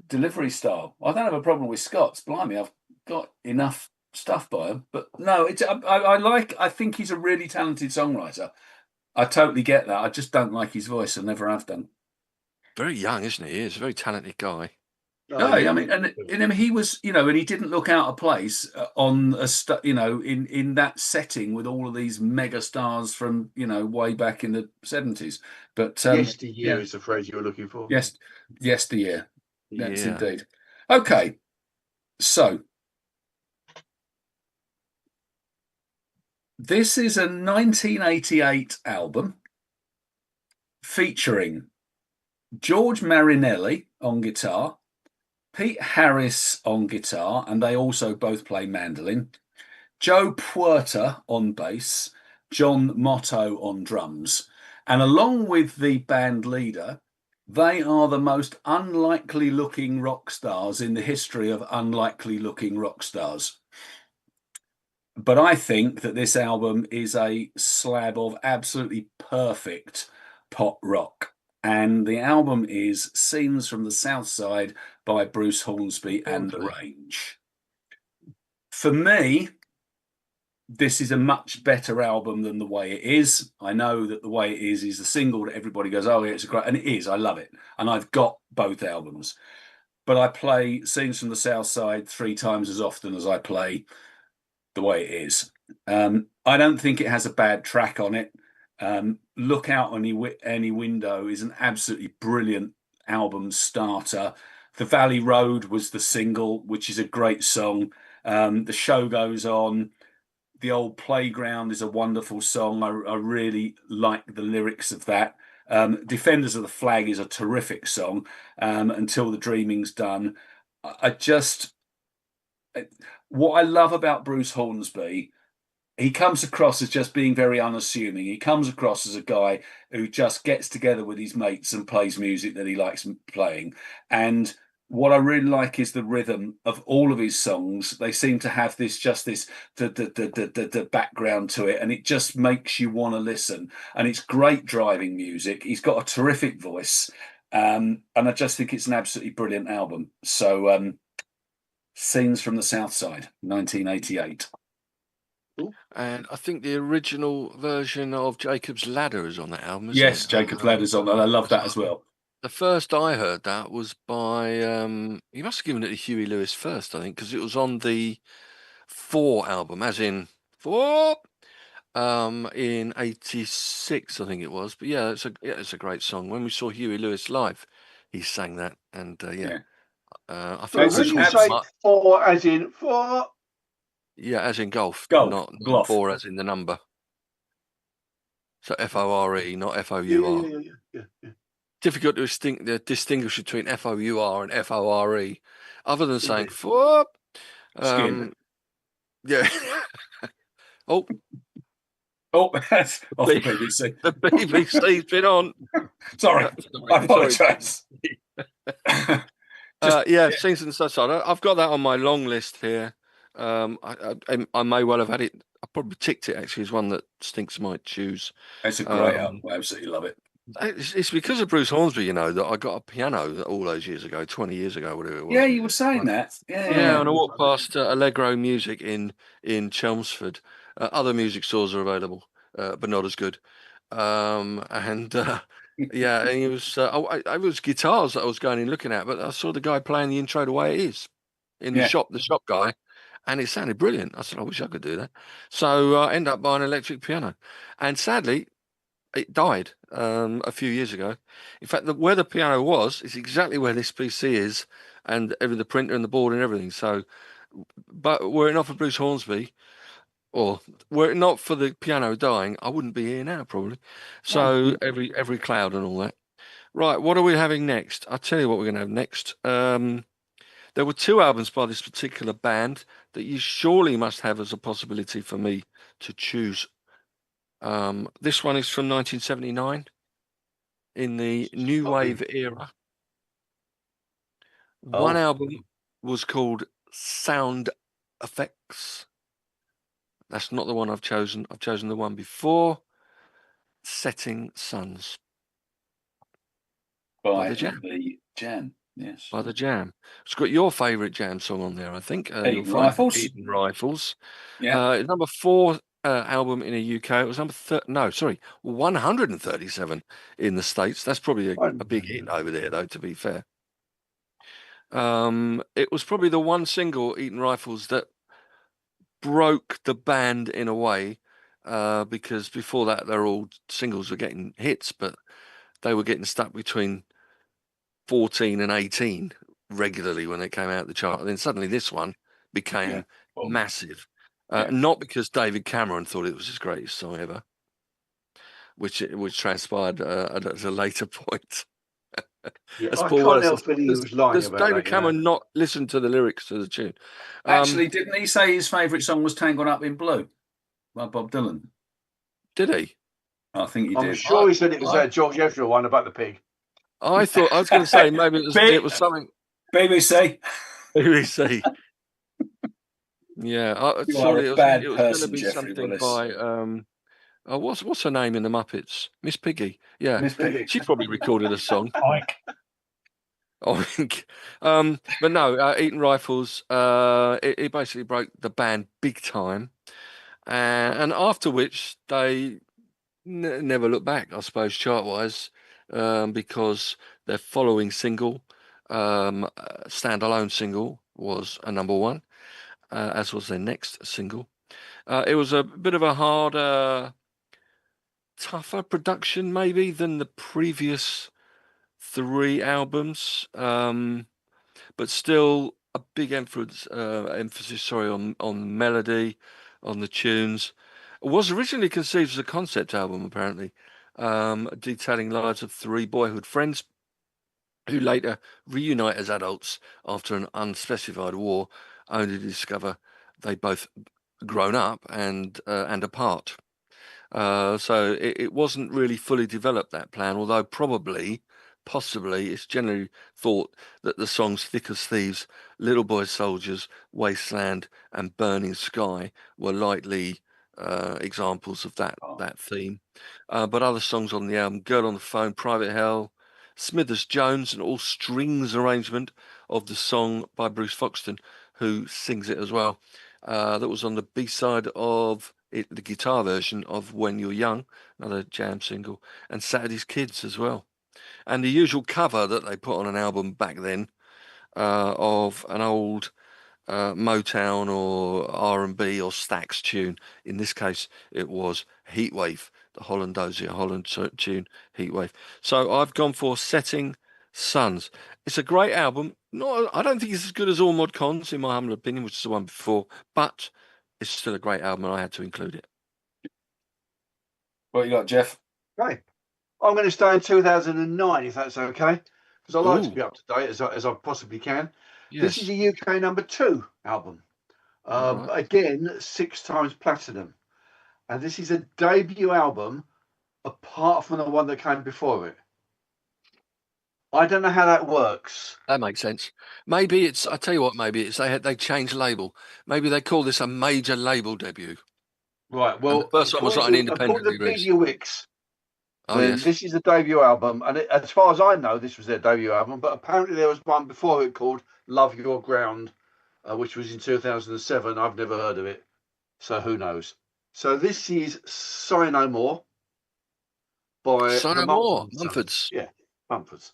delivery style. I don't have a problem with Scots. Blimey, I've got enough stuff by him. But no, I think he's a really talented songwriter. I totally get that. I just don't like his voice. I never have done. Very young, isn't he? He's a very talented guy. No, I mean, and he was, and he didn't look out of place on in that setting with all of these mega stars from, way back in the 70s. But yesteryear is the phrase you were looking for. Yes, yesteryear. Yes, Yeah. indeed. Okay, so this is a 1988 album featuring George Marinelli on guitar, Pete Harris on guitar, and they also both play mandolin, Joe Puerta on bass, John Motto on drums. And along with the band leader, they are the most unlikely looking rock stars in the history of unlikely looking rock stars. But I think that this album is a slab of absolutely perfect pop rock. And the album is Scenes from the South Side by Bruce Hornsby and The Range. For me, this is a much better album than The Way It Is. I know that The Way It Is the single that everybody goes, oh, yeah, it's a great, and it is. I love it. And I've got both albums. But I play Scenes from the South Side 3 times as often as I play The Way It Is. I don't think it has a bad track on it. Look Out Any Window is an absolutely brilliant album starter. The Valley Road was the single, which is a great song. The Show Goes On. The Old Playground is a wonderful song. I really like the lyrics of that. Defenders of the Flag is a terrific song. Until the Dreaming's Done. What I love about Bruce Hornsby, he comes across as just being very unassuming. He comes across as a guy who just gets together with his mates and plays music that he likes playing. And what I really like is the rhythm of all of his songs. They seem to have this the background to it, and it just makes you want to listen. And it's great driving music. He's got a terrific voice, and I just think it's an absolutely brilliant album. So, Scenes from the South Side, 1988. And I think the original version of Jacob's Ladder is on that album, isn't yes, it? Jacob's Ladder's on, and I love that as well. The first I heard that was by, he must have given it to Huey Lewis first, I think, because it was on the 4 album, as in 4. in '86, I think it was. But yeah, it's a great song. When we saw Huey Lewis live, he sang that, and I think It's When Bruce you Hornsby say four, as in four, yeah, as in golf, Golf, not Gloff. four as in the number. So FORE, not yeah, FOUR. yeah. Difficult to distinguish between FOUR and FORE, other than saying Indeed. four. Skin. Yeah. Oh, That's off the BBC. the BBC's been on. Sorry, I apologise. Yeah, Scenes and Suicide. I've got that on my long list here. I may well have had it. I probably ticked it actually as one that Stinks might choose. It's a great album. I absolutely love it. It's because of Bruce Hornsby, that I got a piano all those years ago, 20 years ago, whatever it was. Yeah, you were saying that. Yeah, and I walked past Allegro Music in Chelmsford. Other music stores are available, but not as good. Yeah, and it was it was guitars that I was going in looking at, but I saw the guy playing the intro the way it is in the shop guy, and it sounded brilliant. I said, I wish I could do that. So I ended up buying an electric piano, and sadly, it died a few years ago. In fact, where the piano was is exactly where this PC is, and the printer and the board and everything. So, but were it not for Bruce Hornsby, or were it not for the piano dying, I wouldn't be here now probably. So every cloud and all that. Right, what are we having next? I'll tell you what we're going to have next. There were two albums by this particular band that you surely must have as a possibility for me to choose. This one is from 1979 in the new wave era. One album was called Sound Effects. That's not the one I've chosen. I've chosen the one before, Setting Suns. By the Jam. Yes. By the Jam. It's got your favourite Jam song on there, I think. Eating Rifles. Eating Rifles. Yeah. Number 4 album in the UK. It was number 137 in the States. That's probably a big hit over there, though, to be fair. It was probably the one single, Eating Rifles, that broke the band in a way, because before that, their all singles were getting hits, but they were getting stuck between 14 and 18 regularly when they came out the chart. And then suddenly this one became massive. Not because David Cameron thought it was his greatest song ever, which transpired at a later point. As I can't help feeling he was lying does about David Cameron not listen to the lyrics to the tune? Actually, didn't he say his favourite song was Tangled Up in Blue by Bob Dylan? Did he? I think he did. I'm sure he said it was that George Ezra one about the pig. I was going to say maybe it was something. BBC. Yeah, You're a bad it was person, going to be Jeffrey something Willis. by what's her name in the Muppets? Miss Piggy. Yeah, Miss Piggy. She probably recorded a song. Oink. But no, Eating Rifles. It basically broke the band big time, and after which they never looked back, I suppose, chart-wise, because their following single, standalone single, was a number 1, as was their next single. It was a bit of a harder, tougher production, maybe, than the previous 3 albums, but still a big emphasis, on melody, on the tunes. It was originally conceived as a concept album, apparently, detailing lives of 3 boyhood friends who later reunite as adults after an unspecified war, only to discover they both grown up and apart. So it wasn't really fully developed, that plan, although possibly, it's generally thought that the songs Thick as Thieves, Little Boy Soldiers, Wasteland, and Burning Sky were likely examples of that theme. But other songs on the album, Girl on the Phone, Private Hell, Smithers Jones, an all strings arrangement of the song by Bruce Foxton, who sings it as well. That was on the B-side of it, the guitar version of When You're Young, another Jam single, and Saturday's Kids as well. And the usual cover that they put on an album back then, of an old Motown or R&B or Stax tune. In this case, it was Heatwave, the Holland tune, Heatwave. So I've gone for Setting Suns. It's a great album. I don't think it's as good as All Mod Cons, in my humble opinion, which is the one before, but it's still a great album, and I had to include it. What you got, Jeff? Okay. I'm going to stay in 2009, if that's okay, because I like to be up to date as I possibly can. Yes. This is a UK #2 album. Right. Again, 6 times platinum. And this is a debut album, apart from the one that came before it. I don't know how that works. That makes sense. Maybe it's, I tell you what, maybe it's they changed label. Maybe they call this a major label debut. Right, well, and the first one was like an independent release. Wix, Oh, yes. This is the debut album, and as far as I know, this was their debut album, but apparently there was one before it called Love Your Ground, which was in 2007. I've never heard of it, so who knows. So this is Sigh No More by Sigh the No More, Mumfords. Yeah, Mumfords.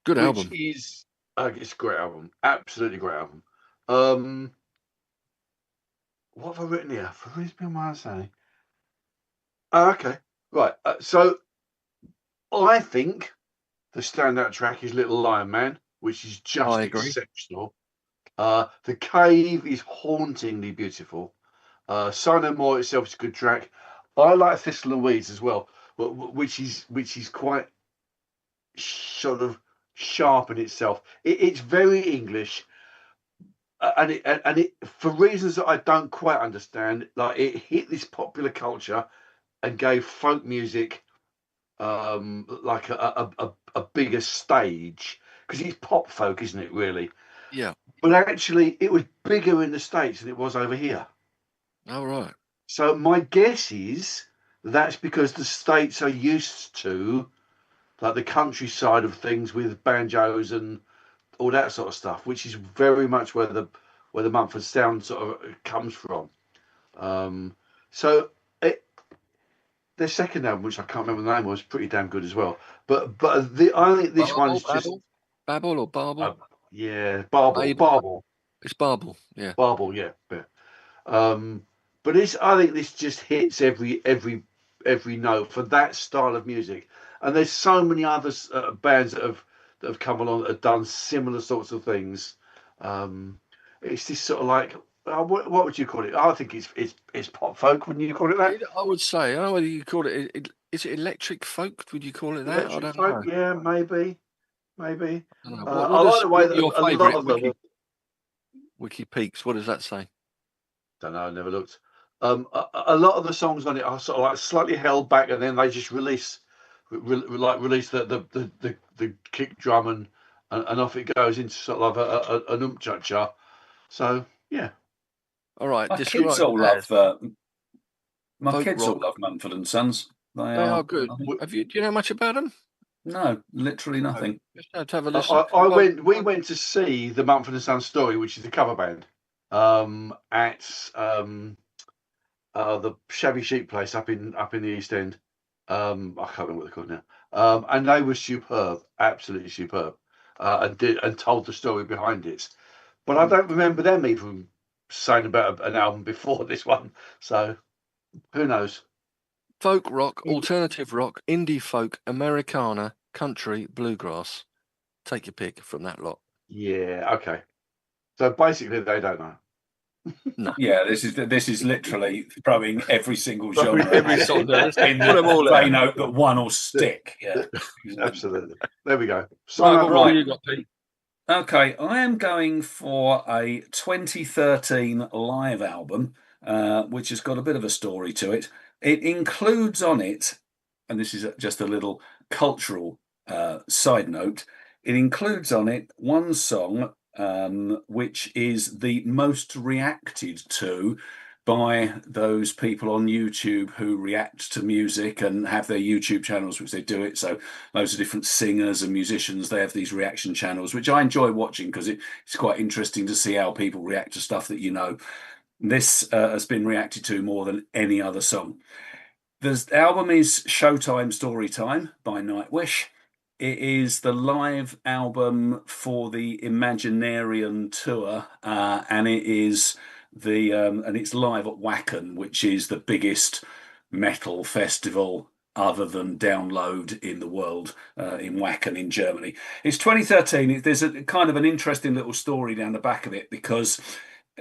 Good album. Which is it's a great album, absolutely great album. What have I written here? For reason why I say. Oh, okay, right. So I think the standout track is Little Lion Man, which is just exceptional. The Cave is hauntingly beautiful. Sigh No More itself is a good track. I like Thistle and Weeds as well, which is quite sort of sharp in itself. It's very English, and it for reasons that I don't quite understand. Like, it hit this popular culture and gave folk music like a bigger stage, because it's pop folk, isn't it, really? Yeah. But actually, it was bigger in the States than it was over here. Oh, right. So my guess is that's because the States are used to like the countryside of things with banjos and all that sort of stuff, which is very much where the Mumford sound sort of comes from. So their second album, which I can't remember the name, was pretty damn good as well. But I think this one's just Babel or Barble. Yeah, Barble. It's Barble. Yeah. Barble. Yeah. But I think this just hits every note for that style of music. And there's so many other bands that have come along that have done similar sorts of things. It's this sort of like, what would you call it? I think it's pop folk. Wouldn't you call it that? I would say. I don't know whether you call it. Is it electric folk? Would you call it that? Electric folk? Know. Yeah, maybe. I like the way that your favorite Wiki Peaks. What does that say? Don't know. I never looked. A lot of the songs on it are sort of like slightly held back, and then they just release the kick drum and off it goes into sort of like an cha. So yeah. All right. My kids all love Mumford and Sons. They are good. Do you know much about them? No, literally nothing. Just have to have a listen. We went to see the Mumford and Sons Story, which is the cover band, at the Shabby Sheep place up in the East End. I can't remember what they're called now. And they were superb, absolutely superb, and told the story behind it. But I don't remember them even saying about an album before this one. So who knows? Folk rock, alternative rock, indie folk, Americana, country, bluegrass. Take your pick from that lot. Yeah, okay. So basically, they don't know. No. Yeah, this is literally throwing every single genre every song in the vein note that one will stick. Yeah, absolutely. There we go. So what you got, Pete? Okay, I am going for a 2013 live album, which has got a bit of a story to it. It includes on it, and this is just a little cultural side note, it includes on it one song which is the most reacted to by those people on YouTube who react to music and have their YouTube channels, which they do it. So loads of different singers and musicians, they have these reaction channels, which I enjoy watching because it's quite interesting to see how people react to stuff that you know. This has been reacted to more than any other song. The album is Showtime Storytime by Nightwish. It is the live album for the Imaginarium tour, and it is and it's live at Wacken, which is the biggest metal festival other than Download in the world, in Wacken in Germany. It's 2013. There's a kind of an interesting little story down the back of it, because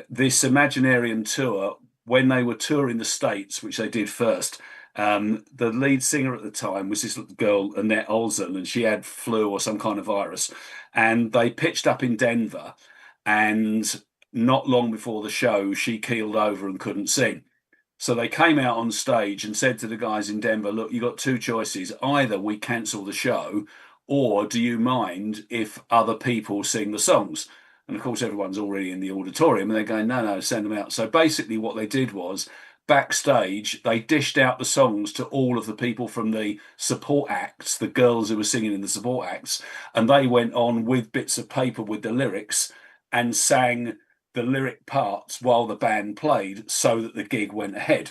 this Imaginarium tour, when they were touring the States, which they did first, the lead singer at the time was this little girl, Annette Olsen, and she had flu or some kind of virus. And they pitched up in Denver, and not long before the show, she keeled over and couldn't sing. So they came out on stage and said to the guys in Denver, look, you got two choices. Either we cancel the show, or do you mind if other people sing the songs? And of course, everyone's already in the auditorium, and they're going, no, send them out. So basically, what they did was, backstage, they dished out the songs to all of the people from the support acts, the girls who were singing in the support acts, and they went on with bits of paper with the lyrics and sang the lyric parts while the band played, so that the gig went ahead.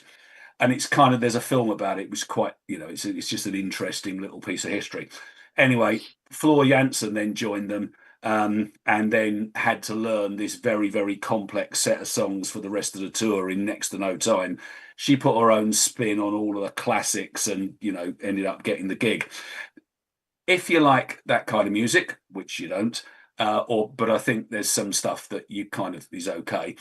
And it's kind of, there's a film about it. It was quite, it's just an interesting little piece of history. Anyway, Floor Jansen then joined them, and then had to learn this very, very complex set of songs for the rest of the tour in next to no time. She put her own spin on all of the classics, and ended up getting the gig. If you like that kind of music, which you don't, but I think there's some stuff that you kind of is okay.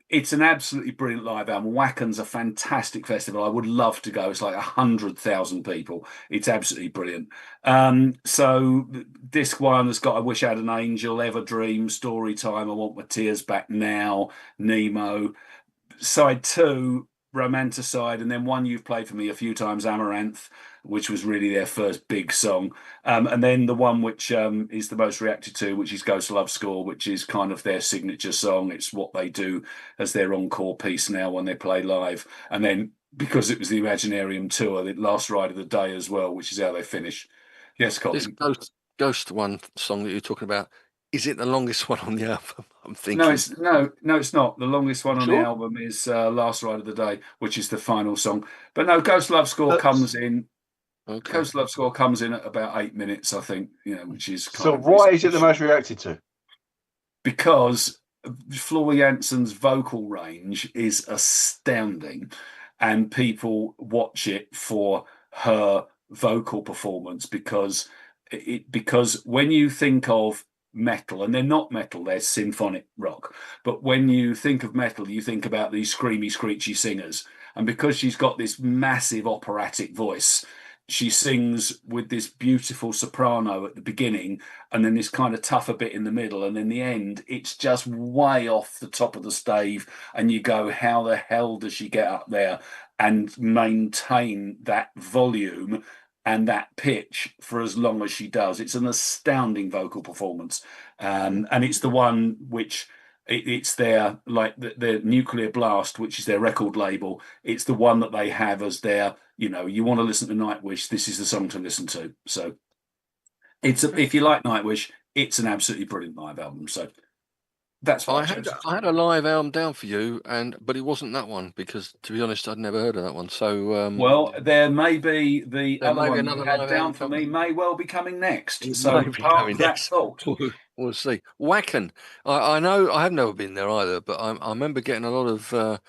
It's an absolutely brilliant live album. Wacken's a fantastic festival. I would love to go. It's like 100,000 people. It's absolutely brilliant. So disc one has got I Wish I Had an Angel, Ever Dream, Story Time, I Want My Tears Back Now, Nemo. Side two, Romanticide, and then one you've played for me a few times, Amaranth, which was really their first big song. And then the one which is the most reacted to, which is Ghost Love Score, which is kind of their signature song. It's what they do as their encore piece now when they play live. And then, because it was the Imaginarium tour, the Last Ride of the Day as well, which is how they finish. Yes, Colin. This Ghost one song that you're talking about, is it the longest one on the album? I'm thinking. No, it's not. The longest one on the album is Last Ride of the Day, which is the final song. But no, Ghost Love Score comes in. Okay. Ghost Love Score comes in at about 8 minutes, I think. Which is kind of why is it the most reacted to? Because Floor Jansen's vocal range is astounding, and people watch it for her vocal performance, because when you think of metal, and they're not metal, they're symphonic rock, but when you think of metal, you think about these screamy, screechy singers. And because she's got this massive operatic voice, she sings with this beautiful soprano at the beginning, and then this kind of tougher bit in the middle, and in the end, it's just way off the top of the stave, and you go, how the hell does she get up there and maintain that volume and that pitch for as long as she does? It's an astounding vocal performance, and it's the one which it's their, like the Nuclear Blast, which is their record label. It's the one that they have as their, you want to listen to Nightwish, this is the song to listen to. So if you like Nightwish, it's an absolutely brilliant live album. So that's what I had a live album down for you, but it wasn't that one, because to be honest, I'd never heard of that one. So well, there may be the other one you had down for me may well be coming next. So park that thought. We'll see. Wacken. I know I have never been there either, but I remember getting a lot of.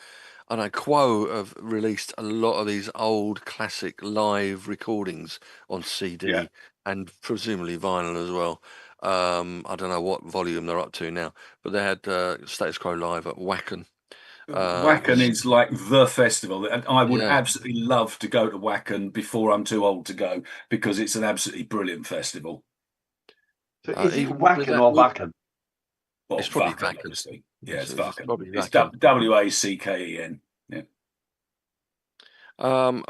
I know Quo have released a lot of these old classic live recordings on CD and presumably vinyl as well. I don't know what volume they're up to now, but they had Status Quo live at Wacken. Wacken is like the festival, and I would absolutely love to go to Wacken before I'm too old to go, because it's an absolutely brilliant festival. So is it Wacken or Wacken? Well, it's probably Wacken, Wacken. obviously. Yeah, it's Wacken. It's Wacken. Yeah.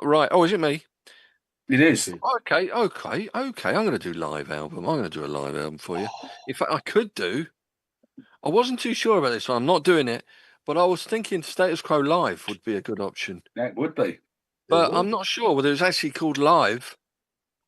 Right. Oh, is it me? It is. Okay. I'm going to do live album. I'm going to do a live album for you. In fact, I wasn't too sure about this one. I'm not doing it, but I was thinking Status Quo Live would be a good option. That would be. But I'm not sure whether it's actually called Live.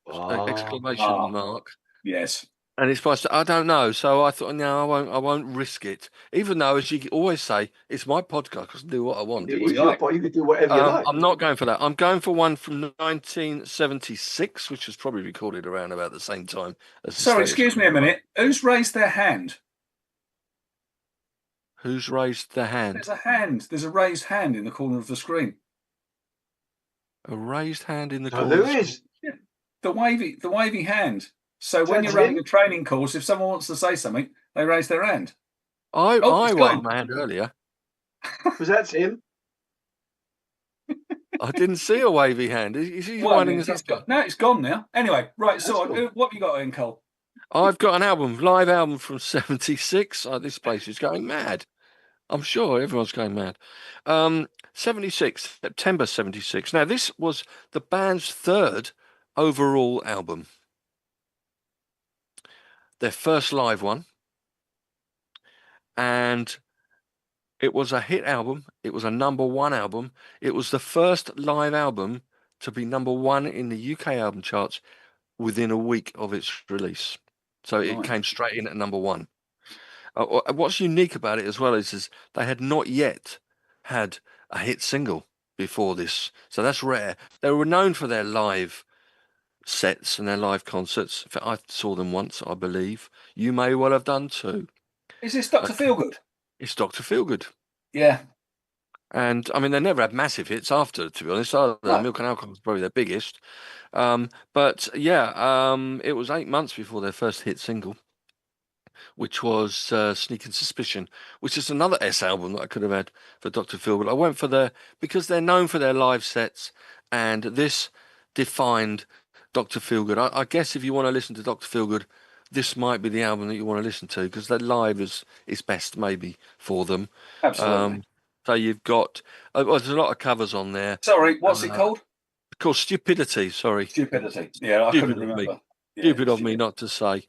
Exclamation mark. Yes. And it's priced. I don't know, so I thought, no, I won't. I won't risk it. Even though, as you always say, it's my podcast. I can do what I want. It is your podcast. You can do whatever you like. I'm not going for that. I'm going for one from 1976, which was probably recorded around about the same time as the Sorry, Status excuse me a Quo. minute. Who's raised their hand? Who's raised their hand? There's a hand. There's a raised hand in the corner of the screen. A raised hand in the Oh, corner. there is. Yeah. The wavy hand. So when you're running a training course, if someone wants to say something, they raise their hand. I waved my hand earlier. Was that Tim? I didn't see a wavy hand. Is he winding his up? No, it's gone now. Anyway, right. So what have you got in, Cole? I've got an live album from '76. This place is going mad. I'm sure everyone's going mad. 76, September 76. Now, this was the band's third overall album. Their first live one. And it was a hit album. It was a #1 album. It was the first live album to be #1 in the UK album charts within a week of its release. So it came straight in at #1. What's unique about it as well is they had not yet had a hit single before this. So that's rare. They were known for their live sets and their live concerts. In fact, I saw them once, I believe. You may well have done too. Is this Dr. Feelgood? It's Dr. Feelgood. Yeah. And I mean, they never had massive hits after, to be honest. Milk and Alcohol was probably their biggest. But yeah, it was 8 months before their first hit single, which was Sneaking Suspicion, which is another S album that I could have had for Dr. Feelgood. I went for because they're known for their live sets, and this defined Dr. Feelgood. I guess if you want to listen to Dr. Feelgood, this might be the album that you want to listen to, because their live is best maybe for them. Absolutely. So you've got there's a lot of covers on there. Sorry, what's it called? It's called Stupidity. Sorry, Stupidity. Yeah, I couldn't remember. Stupid of me not to say.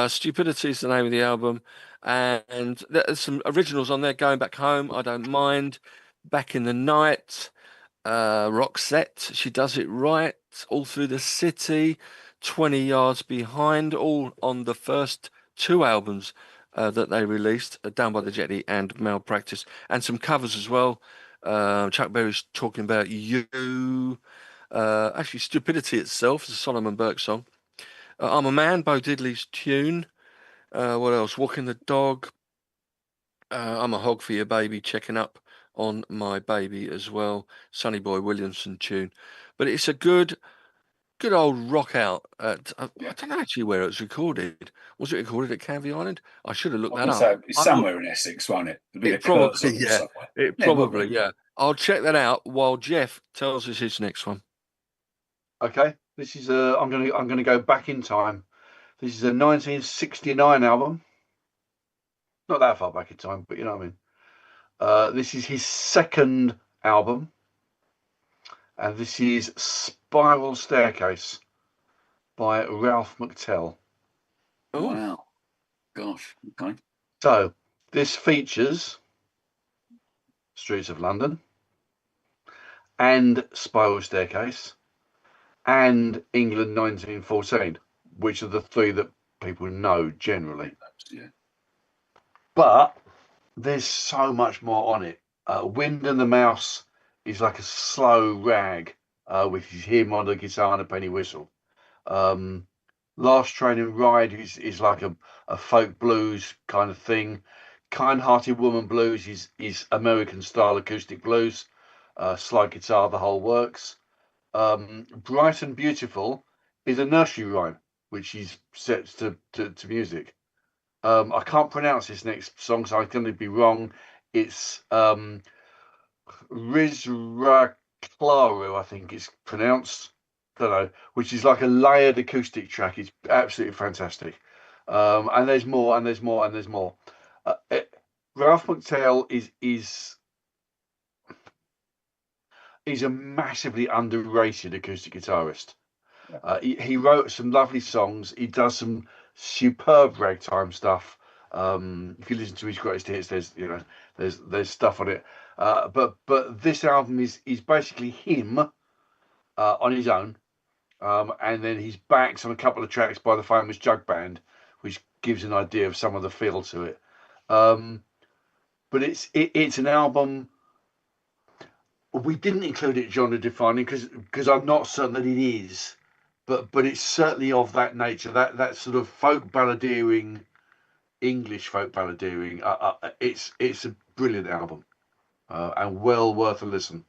Stupidity is the name of the album, and there's some originals on there. Going Back Home, I Don't Mind. Back in the Night, Roxette, She Does It Right, All Through the City, 20 Yards Behind, all on the first two albums that they released, Down by the Jetty and Malpractice, and some covers as well. Chuck Berry's Talking About You. Actually, Stupidity itself is a Solomon Burke song. I'm a Man, Bo Diddley's tune. What else? Walking the Dog. I'm a Hog for Your Baby, Checking Up on My Baby as well. Sonny Boy Williamson tune. But it's a good old rock out. I don't know actually where it was recorded. Was it recorded at Canvey Island? I should have looked that up. It's somewhere in Essex, won't it? It probably, yeah. It probably, yeah. I'll check that out while Jeff tells us his next one. Okay, this is I'm gonna go back in time. This is a 1969 album. Not that far back in time, but you know what I mean. This is his second album, and this is Spiral Staircase by Ralph McTell. Oh, wow. Gosh, okay. So this features Streets of London and Spiral Staircase and England 1914, which are the three that people know generally. Yeah. But there's so much more on it. Wind and the Mouse is like a slow rag, which is him on the guitar and a penny whistle. Last Train and Ride is like a folk blues kind of thing. Kind-Hearted Woman Blues is American style acoustic blues. Slide guitar, the whole works. Bright and Beautiful is a nursery rhyme, which is set to music. I can't pronounce this next song, so I'm going to be wrong. It's Rizraklaru, I think it's pronounced. Don't know, which is like a layered acoustic track. It's absolutely fantastic. And there's more, and there's more, and there's more. Ralph McTell is a massively underrated acoustic guitarist. He wrote some lovely songs. He does some superb ragtime stuff. If you listen to his greatest hits, there's stuff on it. But this album is basically him on his own, and then he's backs on a couple of tracks by the famous Jug Band, which gives an idea of some of the feel to it. But it's an album. We didn't include it genre defining because I'm not certain that it is, but it's certainly of that nature. That sort of folk balladeering, English folk balladeering. It's a brilliant album, and well worth a listen.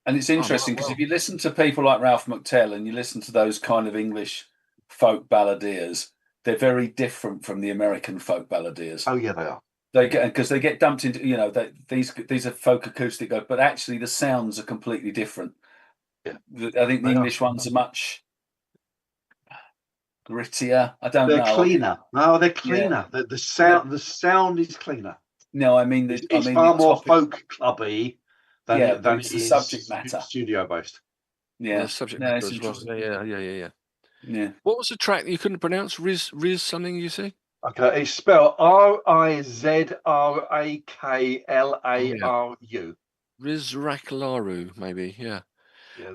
And it's interesting because if you listen to people like Ralph McTell and you listen to those kind of English folk balladeers, they're very different from the American folk balladeers. Oh yeah, they are. They get dumped into, these are folk acoustic, but actually the sounds are completely different. Yeah. I think the English ones are much grittier. They're cleaner. No, they're cleaner. Yeah. The sound is cleaner. No, I mean it's far more folk clubby than it is subject matter, studio based. Yeah, the subject matter as well. Yeah. What was the track you couldn't pronounce? Riz something, you see? Okay, it's spelled Rizraklaru. Rizraklaru, maybe. Yeah.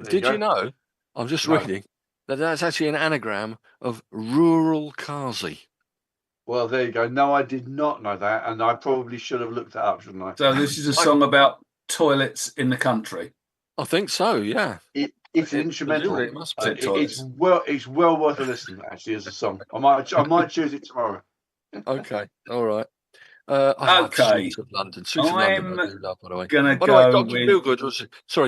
Did you know? I'm just reading that's actually an anagram of rural Kazi. Well, there you go. No, I did not know that, and I probably should have looked it up, shouldn't I? So this is a song about toilets in the country. I think so. Yeah. It's instrumental. It must be. It's well worth a listen actually as a song. I might choose it tomorrow. Okay. All right. Okay. Suits of London. Suits of London. I do love, by the way. By the way,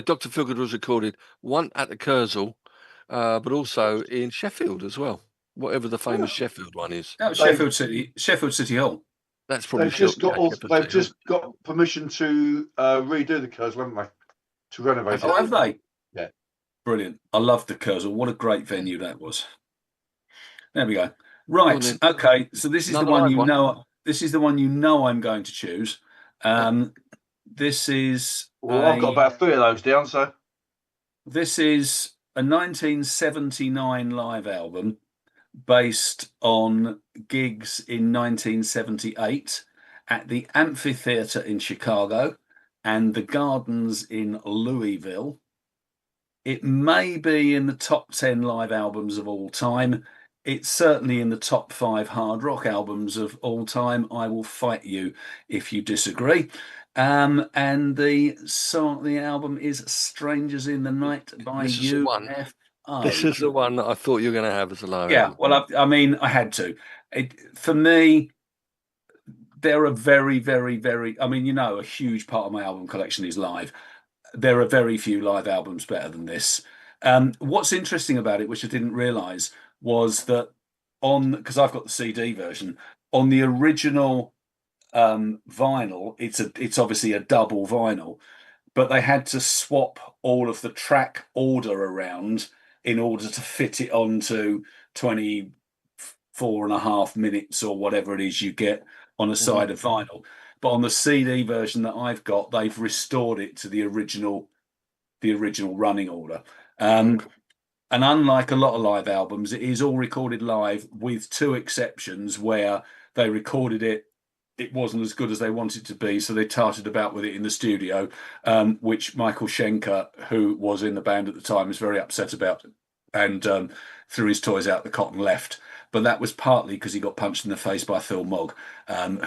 Dr. Feelgood was recorded one at the Kursaal, but also in Sheffield as well. Whatever the famous Sheffield one is. That was Sheffield City Hall. That's probably they've just got permission to redo the Kursaal, haven't they? To renovate it. Oh, have they? Yeah. Brilliant. I love the Kursaal. What a great venue that was. There we go. Right. Okay. So this is the one you know. This is the one you know I'm going to choose. This is. Well, I've got about 3 of those down. So this is a 1979 live album based on gigs in 1978 at the Amphitheatre in Chicago and the Gardens in Louisville. It may be in the top 10 live albums of all time. It's certainly in the top 5 hard rock albums of all time. I will fight you if you disagree. And the album is "Strangers in the Night" by UFO. This is the one that I thought you were going to have as a live album. Well, I mean, I had to. For me, there are very, very, very. I mean, a huge part of my album collection is live. There are very few live albums better than this. What's interesting about it, which I didn't realise, was that because I've got the CD version, on the original vinyl, it's obviously a double vinyl, but they had to swap all of the track order around in order to fit it onto 24.5 minutes or whatever it is you get on a side of vinyl. But on the CD version that I've got, they've restored it to the original running order. And unlike a lot of live albums, it is all recorded live, with 2 exceptions where they recorded it wasn't as good as they wanted it to be, so they tarted about with it in the studio, which Michael Schenker, who was in the band at the time, was very upset about, and threw his toys out the cot and left. But that was partly because he got punched in the face by Phil Mogg,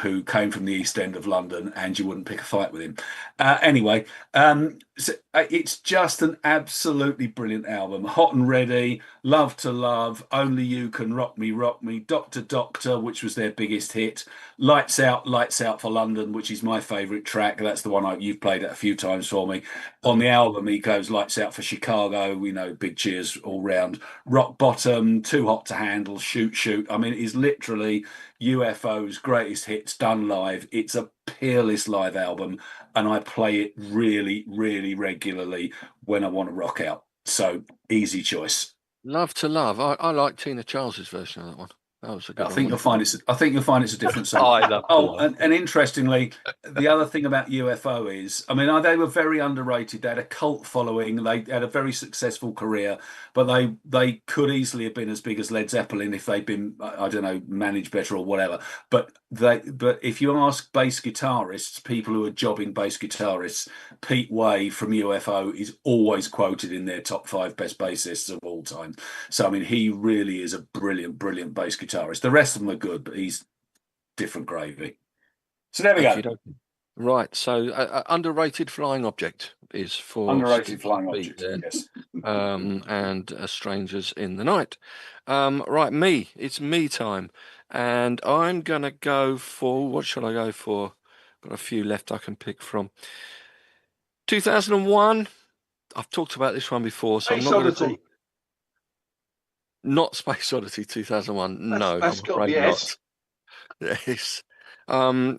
who came from the East End of London, and you wouldn't pick a fight with him. Anyway, so it's just an absolutely brilliant album. Hot and Ready, Love to Love, Only You Can Rock Me, Doctor Doctor, which was their biggest hit, Lights Out for London, which is my favourite track. That's the one you've played it a few times for me. On the album, he goes Lights Out for Chicago, big cheers all round. Rock Bottom, Too Hot to Handle, Shoot Shoot. I mean, it is literally UFO's greatest hits done live. It's a peerless live album, and I play it really, really regularly when I want to rock out. So easy choice. Love to Love. I like Tina Charles's version of that one. That was a good I think you'll find it's a different song. And interestingly, the other thing about UFO is, I mean, they were very underrated. They had a cult following. They had a very successful career, but they could easily have been as big as Led Zeppelin if they'd been, I don't know, managed better or whatever. But if you ask bass guitarists, people who are jobbing bass guitarists, Pete Way from UFO is always quoted in their top 5 best bassists of all time. So I mean, he really is a brilliant, brilliant bass guitarist. guitarist. The rest of them are good, but he's different gravy. So there we go. Right, so underrated flying object is for underrated flying object. There. Yes, and Strangers in the Night. Right, it's me time, and I'm gonna go for what shall I go for? Got a few left I can pick from. 2001. I've talked about this one before, so I'm not going to. Not Space Odyssey 2001. No, that's I'm got to afraid be not. Yes,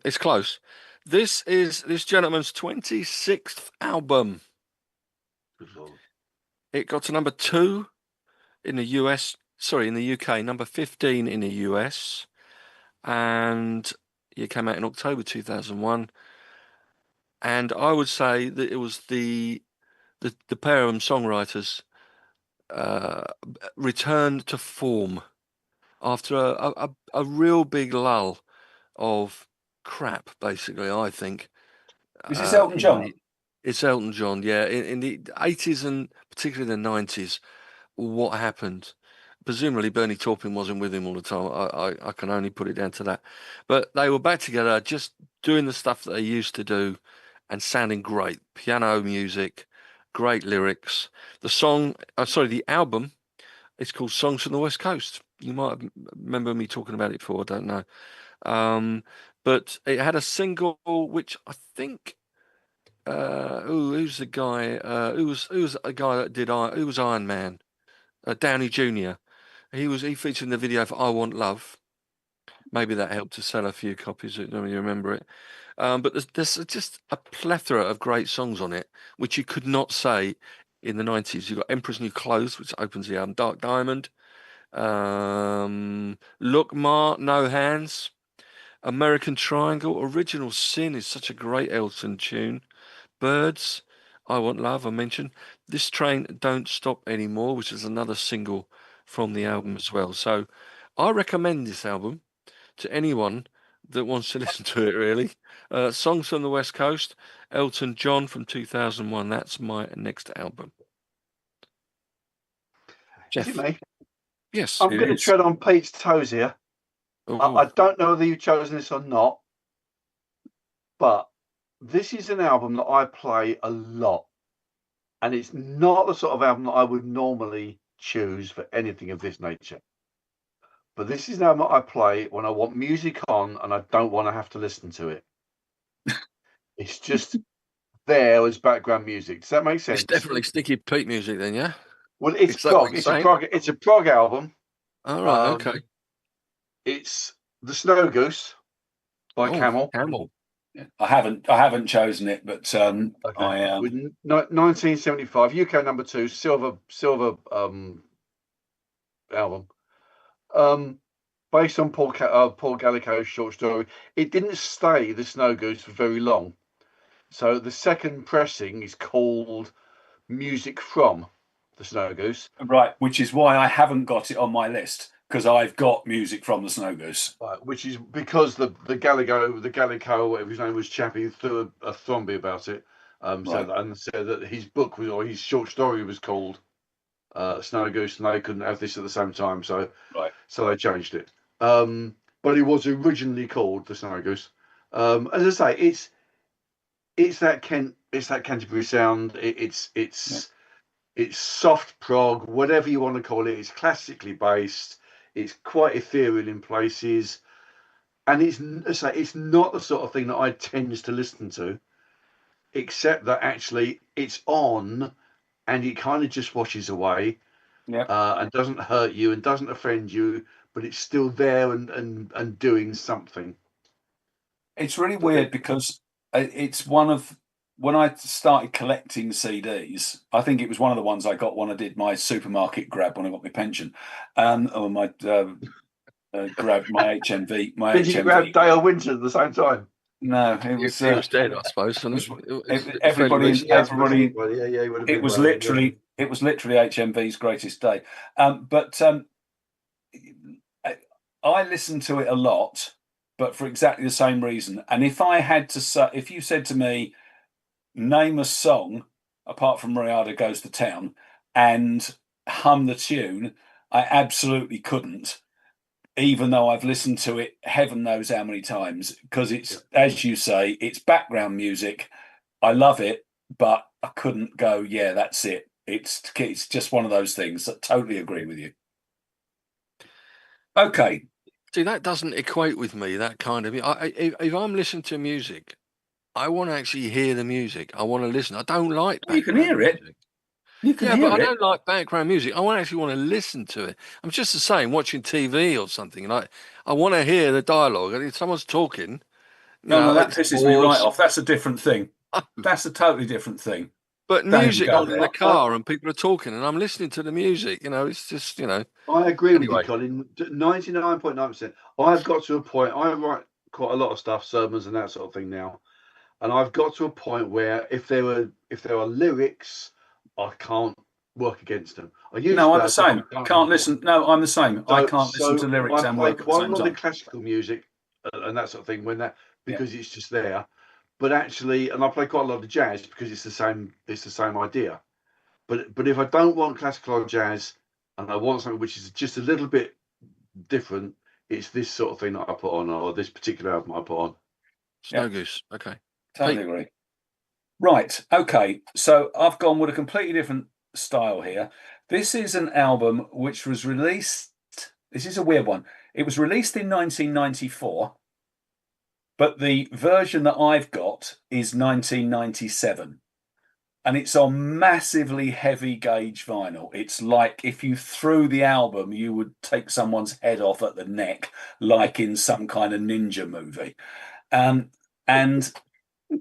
it's close. This is this gentleman's 26th album. Good Lord. It got to number 2 in the US. Sorry, in the UK, number 15 in the US, and it came out in October 2001. And I would say that it was the pair of them songwriters returned to form after a real big lull of crap, basically, I think. Is this Elton John? It's Elton John, yeah. In the 80s and particularly the 90s, what happened? Presumably Bernie Taupin wasn't with him all the time. I can only put it down to that. But they were back together, just doing the stuff that they used to do and sounding great. Piano music, great lyrics. The album, it's called Songs from the West Coast. You might remember me talking about it before, I don't know. But it had a single which I think who's the guy? Who was a guy that did who was Iron Man? Downey Jr. He featured in the video for I Want Love. Maybe that helped to sell a few copies. I don't know if you remember it. But there's just a plethora of great songs on it, which you could not say in the 90s. You've got Emperor's New Clothes, which opens the album, Dark Diamond, Look Ma, No Hands, American Triangle, Original Sin is such a great Elton tune, Birds, I Want Love, I mentioned, This Train Don't Stop Anymore, which is another single from the album as well. So I recommend this album to anyone that wants to listen to it, really. Songs from the West Coast, Elton John from 2001. That's my next album. Jeff. Is it me? Yes. I'm going to tread on Pete's toes here. I don't know whether you've chosen this or not, but this is an album that I play a lot. And it's not the sort of album that I would normally choose for anything of this nature. But this is an album that I play when I want music on and I don't want to have to listen to it. It's just there as background music. Does that make sense? It's definitely Sticky Pete music then, yeah? Well, it's prog. It's a prog album. All right, okay. It's The Snow Goose by Camel. Yeah. I haven't chosen it, but I am. 1975 UK number 2 silver album. Based on Paul Gallico's short story. It didn't stay The Snow Goose for very long. So the second pressing is called Music from The Snow Goose. Right, which is why I haven't got it on my list, because I've got Music from The Snow Goose. Right, which is because the Gallico, whatever his name was, chappie threw a thromby about it. Said that his book or his short story was called Snow Goose, and they couldn't have this at the same time, so they changed it. But it was originally called The Snow Goose. As I say, it's that Canterbury sound. It's soft prog, whatever you want to call it. It's classically based. It's quite ethereal in places, and it's not the sort of thing that I tend to listen to, except that actually it's on, and it kind of just washes away, and doesn't hurt you and doesn't offend you, but it's still there and doing something. It's really weird because it's one of, when I started collecting CDs, I think it was one of the ones I got when I did my supermarket grab when I got my pension, or my grab my HMV. Did you grab Dale Winter at the same time? No, it was dead, I suppose. Everybody. It was literally HMV's greatest day. But I listened to it a lot, but for exactly the same reason. And if I had to say, if you said to me, name a song apart from Mariada Goes to Town and hum the tune, I absolutely couldn't. even though I've listened to it heaven knows how many times, because it's, as you say, it's background music. I love it, but I couldn't go, yeah, that's it. It's just one of those things. I totally agree with you. Okay. See, that doesn't equate with me, that kind of... if I'm listening to music, I want to actually hear the music. I want to listen. I don't like background You can hear music. it. You can hear but I it. don't like background music. I actually want to listen to it. I'm just the same watching TV or something, and I want to hear the dialogue. And if someone's talking, no, that pisses me right off. That's a different thing. That's a totally different thing. But music on in the car and people are talking and I'm listening to the music, it's just, I agree with you, Colin. 99.9%. I've got to a point, I write quite a lot of stuff, sermons and that sort of thing now. And I've got to a point where if there are lyrics, I can't work against them. I'm the same. Can't listen. No, I'm the same. I can't listen to lyrics and work at the same time. I play classical music and that sort of thing because it's just there. But actually, and I play quite a lot of jazz because it's the same idea. But if I don't want classical or jazz and I want something which is just a little bit different, it's this sort of thing that I put on, or this particular album I put on. Snow Goose. Okay. Totally agree. Right. Okay. So I've gone with a completely different style here. This is an album which was released. This is a weird one. It was released in 1994. But the version that I've got is 1997. And it's on massively heavy gauge vinyl. It's like if you threw the album, you would take someone's head off at the neck, like in some kind of ninja movie. And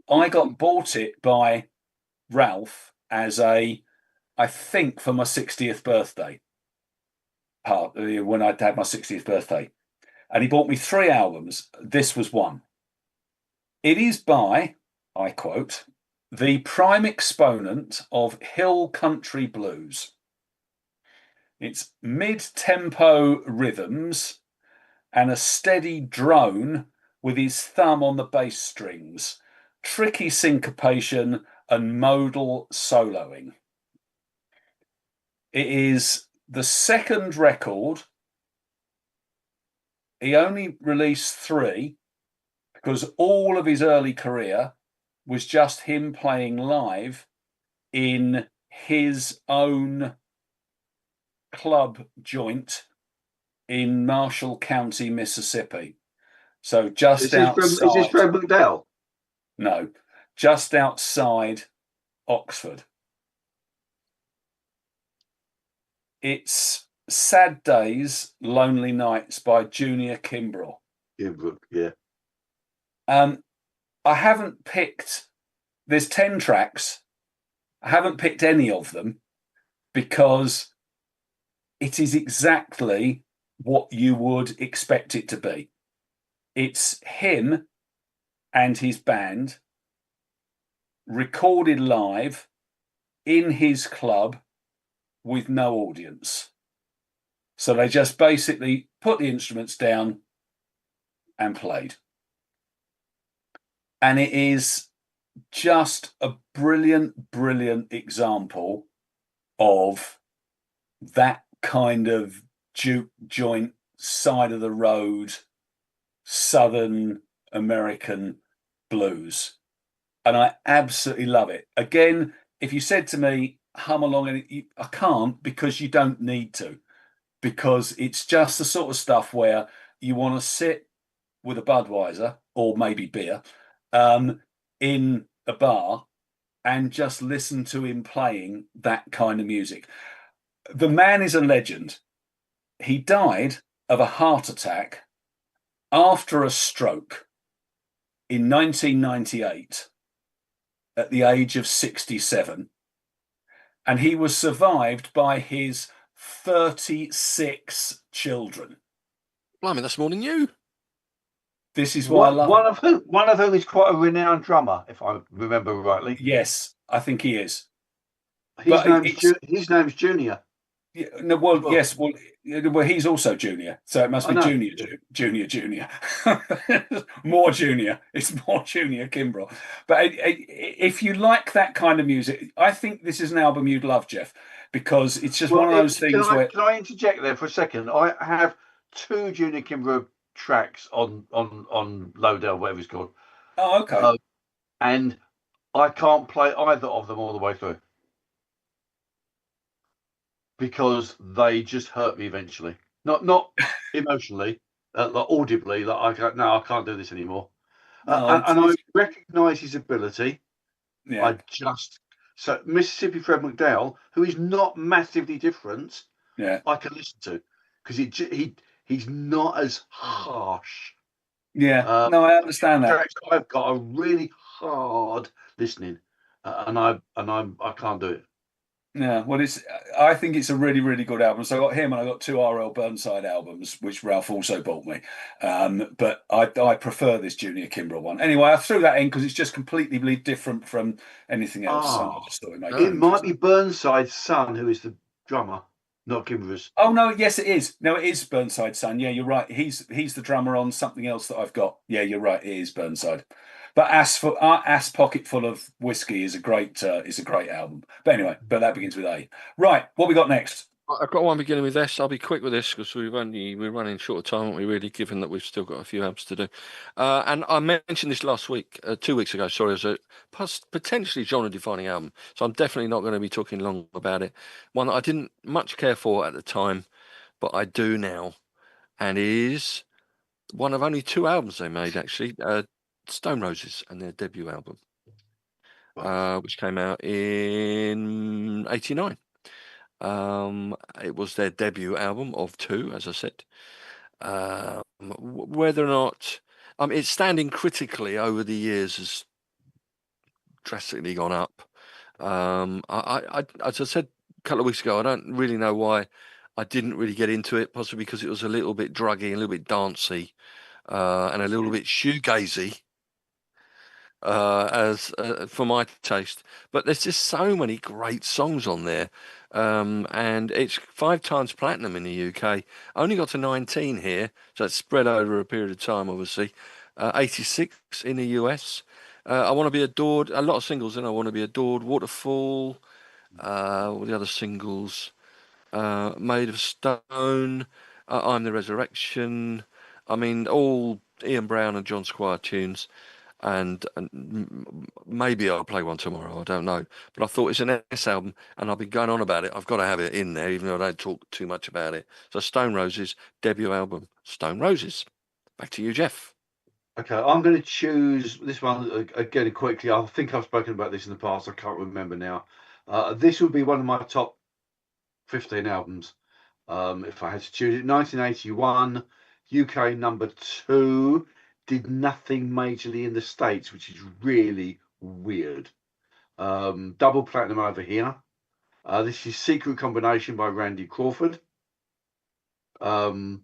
I bought it by Ralph as I think for my 60th birthday. When I'd had my 60th birthday. And he bought me 3 albums. This was one. It is by, I quote, the prime exponent of hill country blues. It's mid-tempo rhythms and a steady drone with his thumb on the bass strings, tricky syncopation and modal soloing. It is the second record. He only released 3. Because all of his early career was just him playing live in his own club joint in Marshall County, Mississippi. So just outside. Is this Fred McDowell? No, just outside Oxford. It's Sad Days, Lonely Nights by Junior Kimbrough. Yeah. I haven't picked, there's 10 tracks. I haven't picked any of them because it is exactly what you would expect it to be. It's him and his band recorded live in his club with no audience. So they just basically put the instruments down and played. And it is just a brilliant, brilliant example of that kind of juke joint, side of the road, Southern American blues. And I absolutely love it. Again, if you said to me, hum along, and I can't, because you don't need to, because it's just the sort of stuff where you want to sit with a Budweiser or maybe beer in a bar and just listen to him playing that kind of music. The man is a legend. He died of a heart attack after a stroke in 1998 at the age of 67. And he was survived by his 36 children. Blimey, that's more than you. This is why I love it. One of whom is quite a renowned drummer, if I remember rightly. Yes, I think he is. His name's Junior. Yeah, no, well, yes, well, he's also Junior, so it must be Junior. More Junior. It's more Junior Kimbrough. But if you like that kind of music, I think this is an album you'd love, Jeff, because it's just one of those things where. Can I interject there for a second? I have 2 Junior Kimbrough tracks on Lowdell, whatever it's called. Oh, okay. And I can't play either of them all the way through because they just hurt me eventually. Not emotionally, like audibly. Like I go, no, I can't do this anymore. And I recognise his ability. Yeah. So Mississippi Fred McDowell, who is not massively different, Yeah, I can listen to because he's not as harsh. Yeah, no, I understand that. Tracks I've got are really hard listening, and I can't do it. Yeah, well, I think it's a really, really good album. So I got him, and I got 2 R.L. Burnside albums, which Ralph also bought me. But I prefer this Junior Kimbrough one. Anyway, I threw that in because it's just completely different from anything else. And I just thought it made it might be Burnside's son who is the drummer, not Kimbrough's. Oh no, yes, it is. No, it is Burnside's son. Yeah, you're right. He's the drummer on something else that I've got. Yeah, you're right. It is Burnside. But Ass Pocket Full of Whiskey is a great album. But anyway, that begins with A. Right, what we got next? I've got one beginning with S. I'll be quick with this because we're running short of time, aren't we? Really, given that we've still got a few albums to do. And I mentioned this last week, 2 weeks ago. Sorry, as a potentially genre-defining album. So I'm definitely not going to be talking long about it. One that I didn't much care for at the time, but I do now, and is one of only 2 albums they made actually. Stone Roses and their debut album, which came out in '89. It was their debut album of 2, as I said. Whether or not, its standing critically over the years has drastically gone up. As I said a couple of weeks ago, I don't really know why I didn't really get into it, possibly because it was a little bit druggy, a little bit dancey, and a little bit shoegazy. As for my taste, but there's just so many great songs on there, and it's 5 times platinum in the UK. Only got to 19 here, so it's spread over a period of time. Obviously, 86 in the US. I Want to Be Adored. A lot of singles, and I Want to Be Adored. Waterfall. All the other singles. Made of Stone. I'm the Resurrection. I mean, all Ian Brown and John Squire tunes. And maybe I'll play one tomorrow. I don't know, but I thought it's an S album, and I've been going on about it. I've got to have it in there, even though I don't talk too much about it. So Stone Roses debut album, Stone Roses. Back to you, Jeff. Okay, I'm going to choose this one again quickly. I think I've spoken about this in the past. I can't remember now. This would be one of my top 15 albums if I had to choose it. 1981, UK number 2. Did nothing majorly in the States, which is really weird. Double platinum over here. This is Secret Combination by Randy Crawford. Somebody,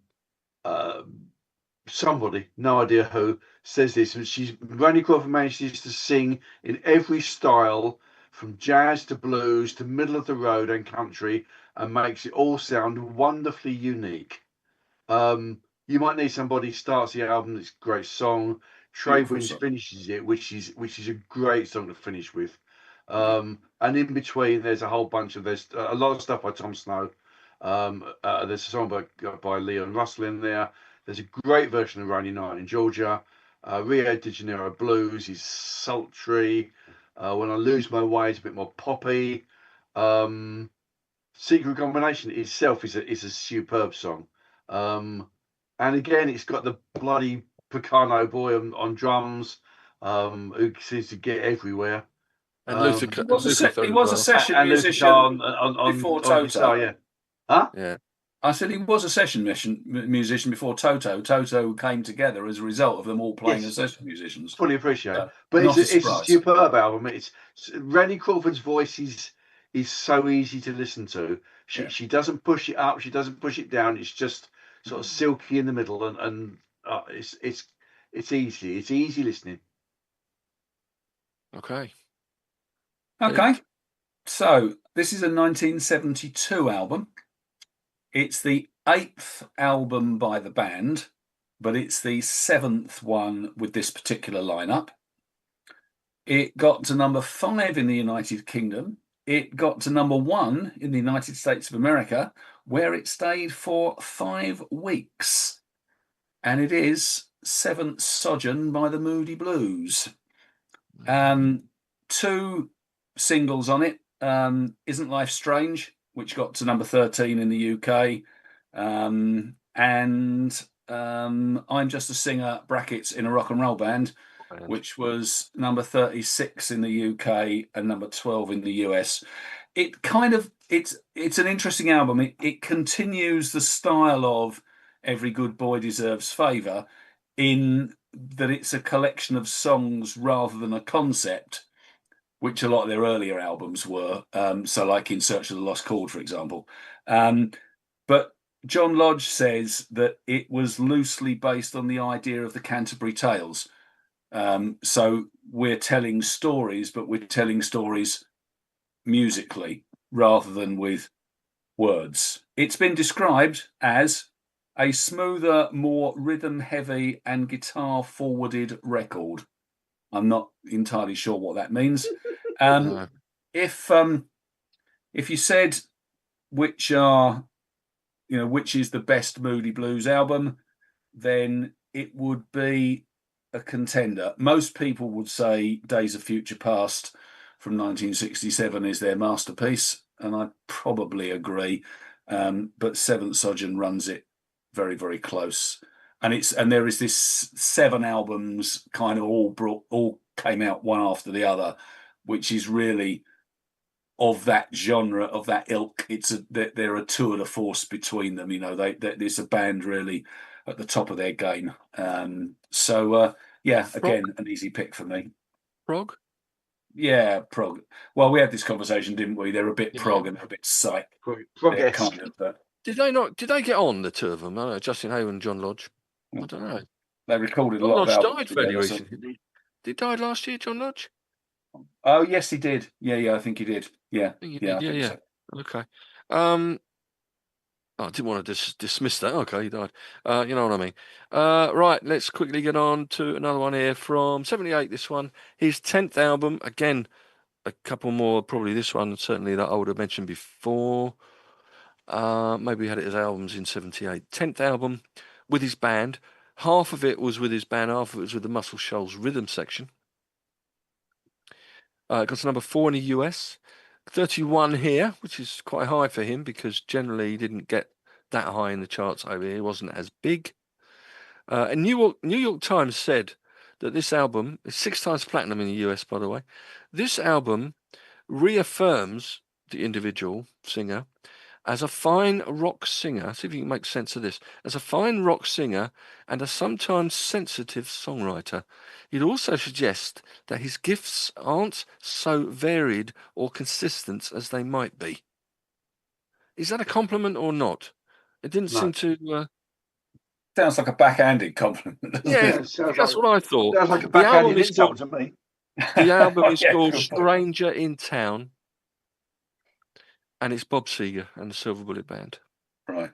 no idea who, says this. Randy Crawford manages to sing in every style, from jazz to blues to middle of the road and country, and makes it all sound wonderfully unique. You Might Need Somebody starts the album. It's a great song. Trade Winds finishes it, which is a great song to finish with. And in between, there's a whole bunch of there's a lot of stuff by Tom Snow. There's a song by Leon Russell in there. There's a great version of Rainy Night in Georgia. Rio de Janeiro Blues is sultry. When I Lose My Way is a bit more poppy. Secret Combination itself is a superb song. And again, it's got the bloody Picano boy on drums, who seems to get everywhere. And Luther, he was a session musician before Toto. Guitar, yeah. Huh? Yeah. I said he was a session musician before Toto. Toto came together as a result of them all playing as session musicians. Fully appreciate. But it's a superb album. It's Randy Crawford's voice is so easy to listen to. She doesn't push it up. She doesn't push it down. It's just sort of silky in the middle, and it's easy. It's easy listening. Okay. So this is a 1972 album. It's the 8th album by the band, but it's the 7th one with this particular lineup. It got to number 5 in the United Kingdom it got to number 1 in the United States of America, where it stayed for 5 weeks. And it is Seventh Sojourn by the Moody Blues. 2 singles on it. Isn't Life Strange, which got to number 13 in the UK. And I'm Just a Singer, brackets, in a rock and roll band, which was number 36 in the UK and number 12 in the US. It kind of it's an interesting album. It continues the style of Every Good Boy Deserves Favour, in that it's a collection of songs rather than a concept, which a lot of their earlier albums were. So like In Search of the Lost Chord, for example. But John Lodge says that it was loosely based on the idea of the Canterbury Tales. So we're telling stories, but we're telling stories musically rather than with words. It's been described as a smoother, more rhythm-heavy and guitar-forwarded record. I'm not entirely sure what that means. If you said which is the best Moody Blues album, then it would be a contender. Most people would say Days of Future Past from 1967 is their masterpiece, and I probably agree. But Seventh Sojourn runs it very, very close. And there is this 7 albums kind of all came out one after the other, which is really of that genre, of that ilk. They're a tour de force between them. There's a band really at the top of their game. Yeah, again, an easy pick for me. Prog? Yeah, prog. Well, we had this conversation, didn't we? They're a bit prog and a bit psych. Prog-esque. Did they get on, the 2 of them? I don't know, Justin Hayward and John Lodge. I don't know. They recorded a John lot Lodge of albums died fairly recently. Did he die last year, John Lodge? Oh, yes, he did. Yeah, I think he did. Yeah, I think so. Okay. I didn't want to dismiss that. Okay, he died. You know what I mean. Right, let's quickly get on to another one here from 78, this one. His 10th album. Again, a couple more, probably this one, certainly that I would have mentioned before. Maybe he had it as albums in 78. 10th album with his band. Half of it was with his band, half of it was with the Muscle Shoals rhythm section. Got to number 4 in the US. 31 here, which is quite high for him because generally he didn't get that high in the charts over here. He wasn't as big. And New York Times said that this album is 6 times platinum in the US, by the way. This album reaffirms the individual singer as a fine rock singer. See if you can make sense of this. As a fine rock singer and a sometimes sensitive songwriter. It also suggests that his gifts aren't so varied or consistent as they might be. Is that a compliment or not? It didn't seem to... Sounds like a backhanded compliment. Yeah, that's what I thought. Sounds like a backhanded insult to me. The album is called Stranger in Town, and it's Bob Seger and the Silver Bullet Band. Right.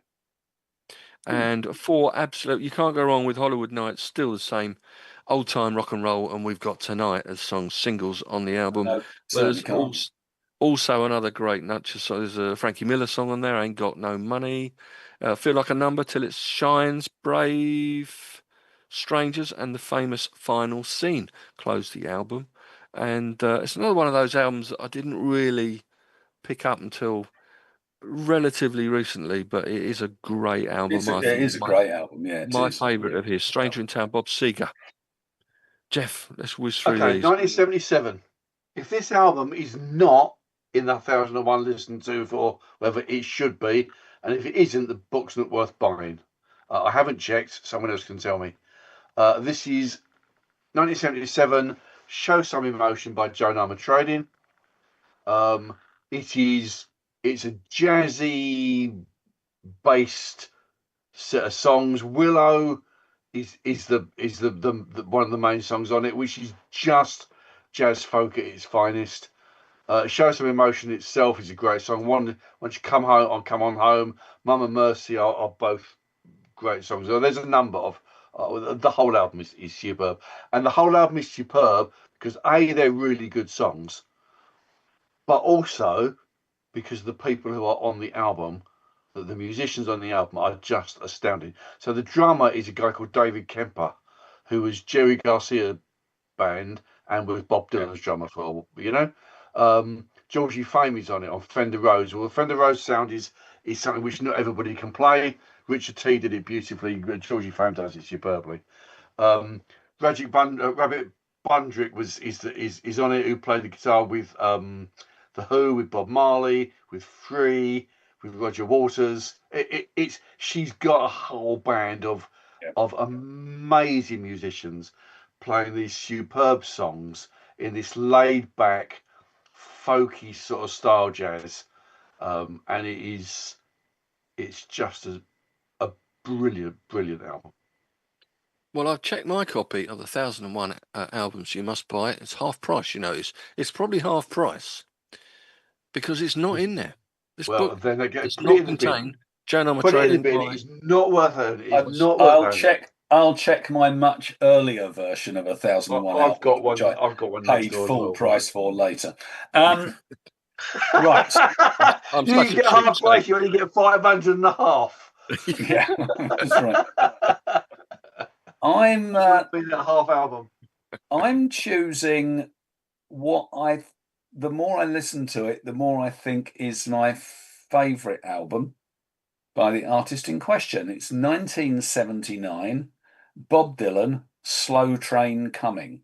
And 4 absolute, you can't go wrong with Hollywood Nights, still the same old time rock and roll, and we've got Tonight as singles on the album. No, There's also another great nutcher. So there's a Frankie Miller song on there, Ain't Got No Money, Feel Like a Number Till It Shines, Brave Strangers, and the famous Final Scene close the album. And it's another one of those albums that I didn't really pick up until relatively recently, but it is a great album. It is a great album, yeah. My favourite of his, Stranger in Town, Bob Seger. Jeff, let's whiz through these. 1977. If this album is not in that 1001 listened to for whether it should be, and if it isn't, the book's not worth buying. I haven't checked. Someone else can tell me. This is 1977, Show Some Emotion by Joan Armatrading. It's a jazzy based set of songs. Willow is the one of the main songs on it, which is just jazz folk at its finest. Show Some Emotion itself is a great song. Once You Come Home, Come On Home, Mama Mercy are both great songs. There's a number of the whole album is superb, and the whole album is superb because they're really good songs, but also because the people who are on the album, the musicians on the album, are just astounding. So the drummer is a guy called David Kemper, who was Jerry Garcia band and was Bob Dylan's drummer for, Georgie Famey's on it on Fender Rhodes. Well, the Fender Rhodes sound is something which not everybody can play. Richard T did it beautifully. Georgie Fame does it superbly. Rabbit Bundrick is on it, who played the guitar with the Who, with Bob Marley, with Free, with Roger Waters. She's got a whole band of amazing musicians playing these superb songs in this laid back, folky sort of style jazz, and it's just a brilliant album. Well, I've checked my copy of the 1001 albums you must buy. It's half price, It's probably half price because it's not in there. This book then again, does not contain Joe Number Trading. It's not worth it. It's not worth it. I'll check my much earlier version of 1001 album. I've got one paid full price for later. Right. You can get half price, you only get 500.5. Yeah, that's right. I'm half album. I'm choosing the more I listen to it, the more I think is my favourite album by the artist in question. It's 1979, Bob Dylan, Slow Train Coming.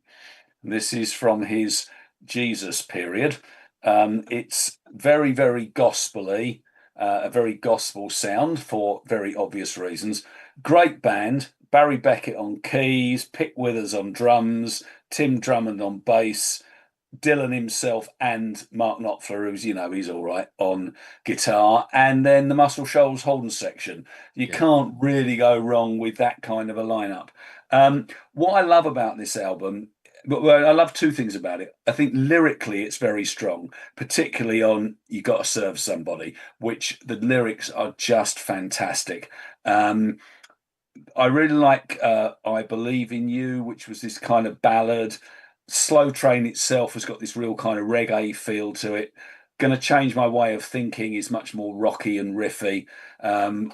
This is from his Jesus period. It's very, very gospel-y, a very gospel sound for very obvious reasons. Great band, Barry Beckett on keys, Pick Withers on drums, Tim Drummond on bass, Dylan himself and Mark Knopfler, who's, he's all right, on guitar, and then the Muscle Shoals horn section. You can't really go wrong with that kind of a lineup. What I love about this album, I love two things about it. I think lyrically it's very strong, particularly on You Gotta Serve Somebody, which the lyrics are just fantastic. I really like I Believe in You, which was this kind of ballad. Slow Train itself has got this real kind of reggae feel to it. Gonna Change My Way of Thinking is much more rocky and riffy.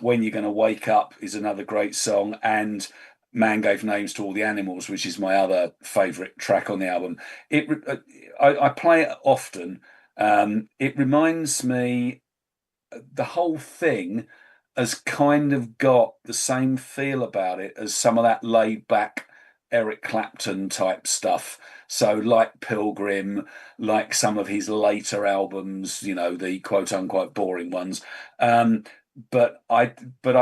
When You're Gonna Wake Up is another great song, and Man Gave Names to All the Animals, which is my other favourite track on the album. I play it often. It reminds me, the whole thing has kind of got the same feel about it as some of that laid back Eric Clapton type stuff. So like Pilgrim, like some of his later albums, the quote unquote boring ones. But I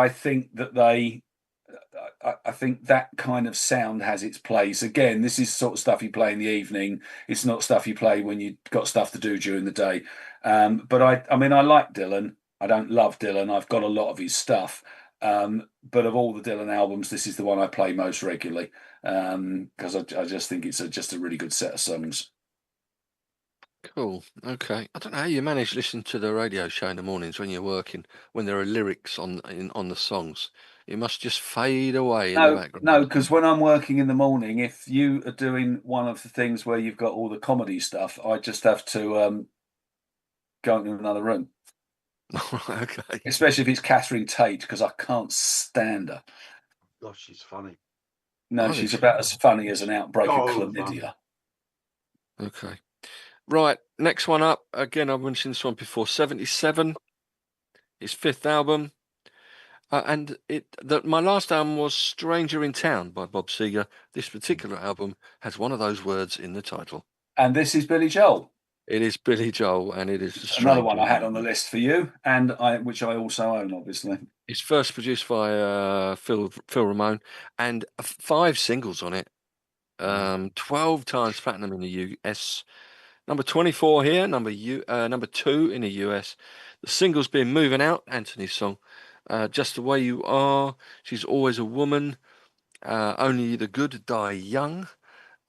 think that I think that kind of sound has its place. Again, this is sort of stuff you play in the evening. It's not stuff you play when you've got stuff to do during the day. But I like Dylan. I don't love Dylan. I've got a lot of his stuff. But of all the Dylan albums, this is the one I play most regularly, because I just think it's just a really good set of songs. Cool. Okay. I don't know how you manage listening to the radio show in the mornings when you're working, when there are lyrics on the songs. It must just fade away in the background. No, because when I'm working in the morning, if you are doing one of the things where you've got all the comedy stuff, I just have to go into another room. Okay. Especially if it's Catherine Tate, because I can't stand her. Gosh, she's funny. No, she's about as funny as an outbreak of chlamydia. Okay. Right, next one up. Again, I've mentioned this one before. 77, his fifth album. And my last album was Stranger in Town by Bob Seger. This particular album has one of those words in the title. And this is Billy Joel. It is Billy Joel, and it is another one I had on the list for you, and which I also own, obviously. It's first produced by Phil Ramone, and 5 singles on it. 12 times platinum in the US. Number 24 here, number 2 in the US. The single's been Moving Out, Anthony's song. Just the Way You Are, She's Always a Woman, Only the Good Die Young,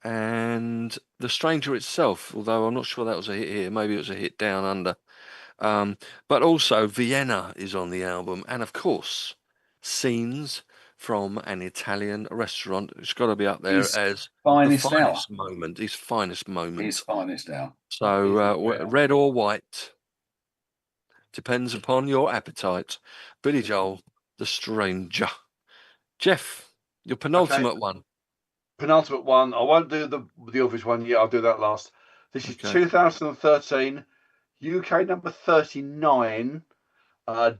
and The Stranger Itself, although I'm not sure that was a hit here. Maybe it was a hit down under. But also Vienna is on the album, and of course Scenes from an Italian restaurant. It's got to be up there His as finest the finest moment. His finest moment. His finest hour. So red or white depends upon your appetite. Billy Joel, The Stranger. Jeff, your penultimate one. Penultimate one. I won't do the obvious one yet. I'll do that last. This is 2013, UK number 39,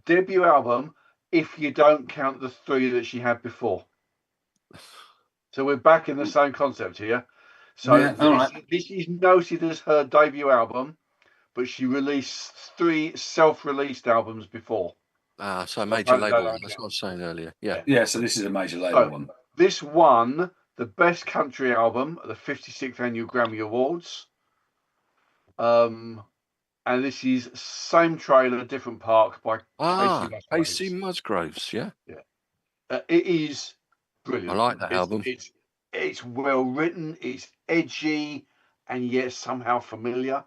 debut album. If you don't count the 3 that she had before. So we're back in the same concept here. So this is noted as her debut album, but she released 3 self-released albums before. So major label one. That's what I was saying earlier. Yeah, so this is a major label one. This won the Best Country Album at the 56th Annual Grammy Awards. And this is Same Trailer, Different Park by Casey Musgraves. Yeah. It is brilliant. I like that album. It's well written, it's edgy, and yet somehow familiar.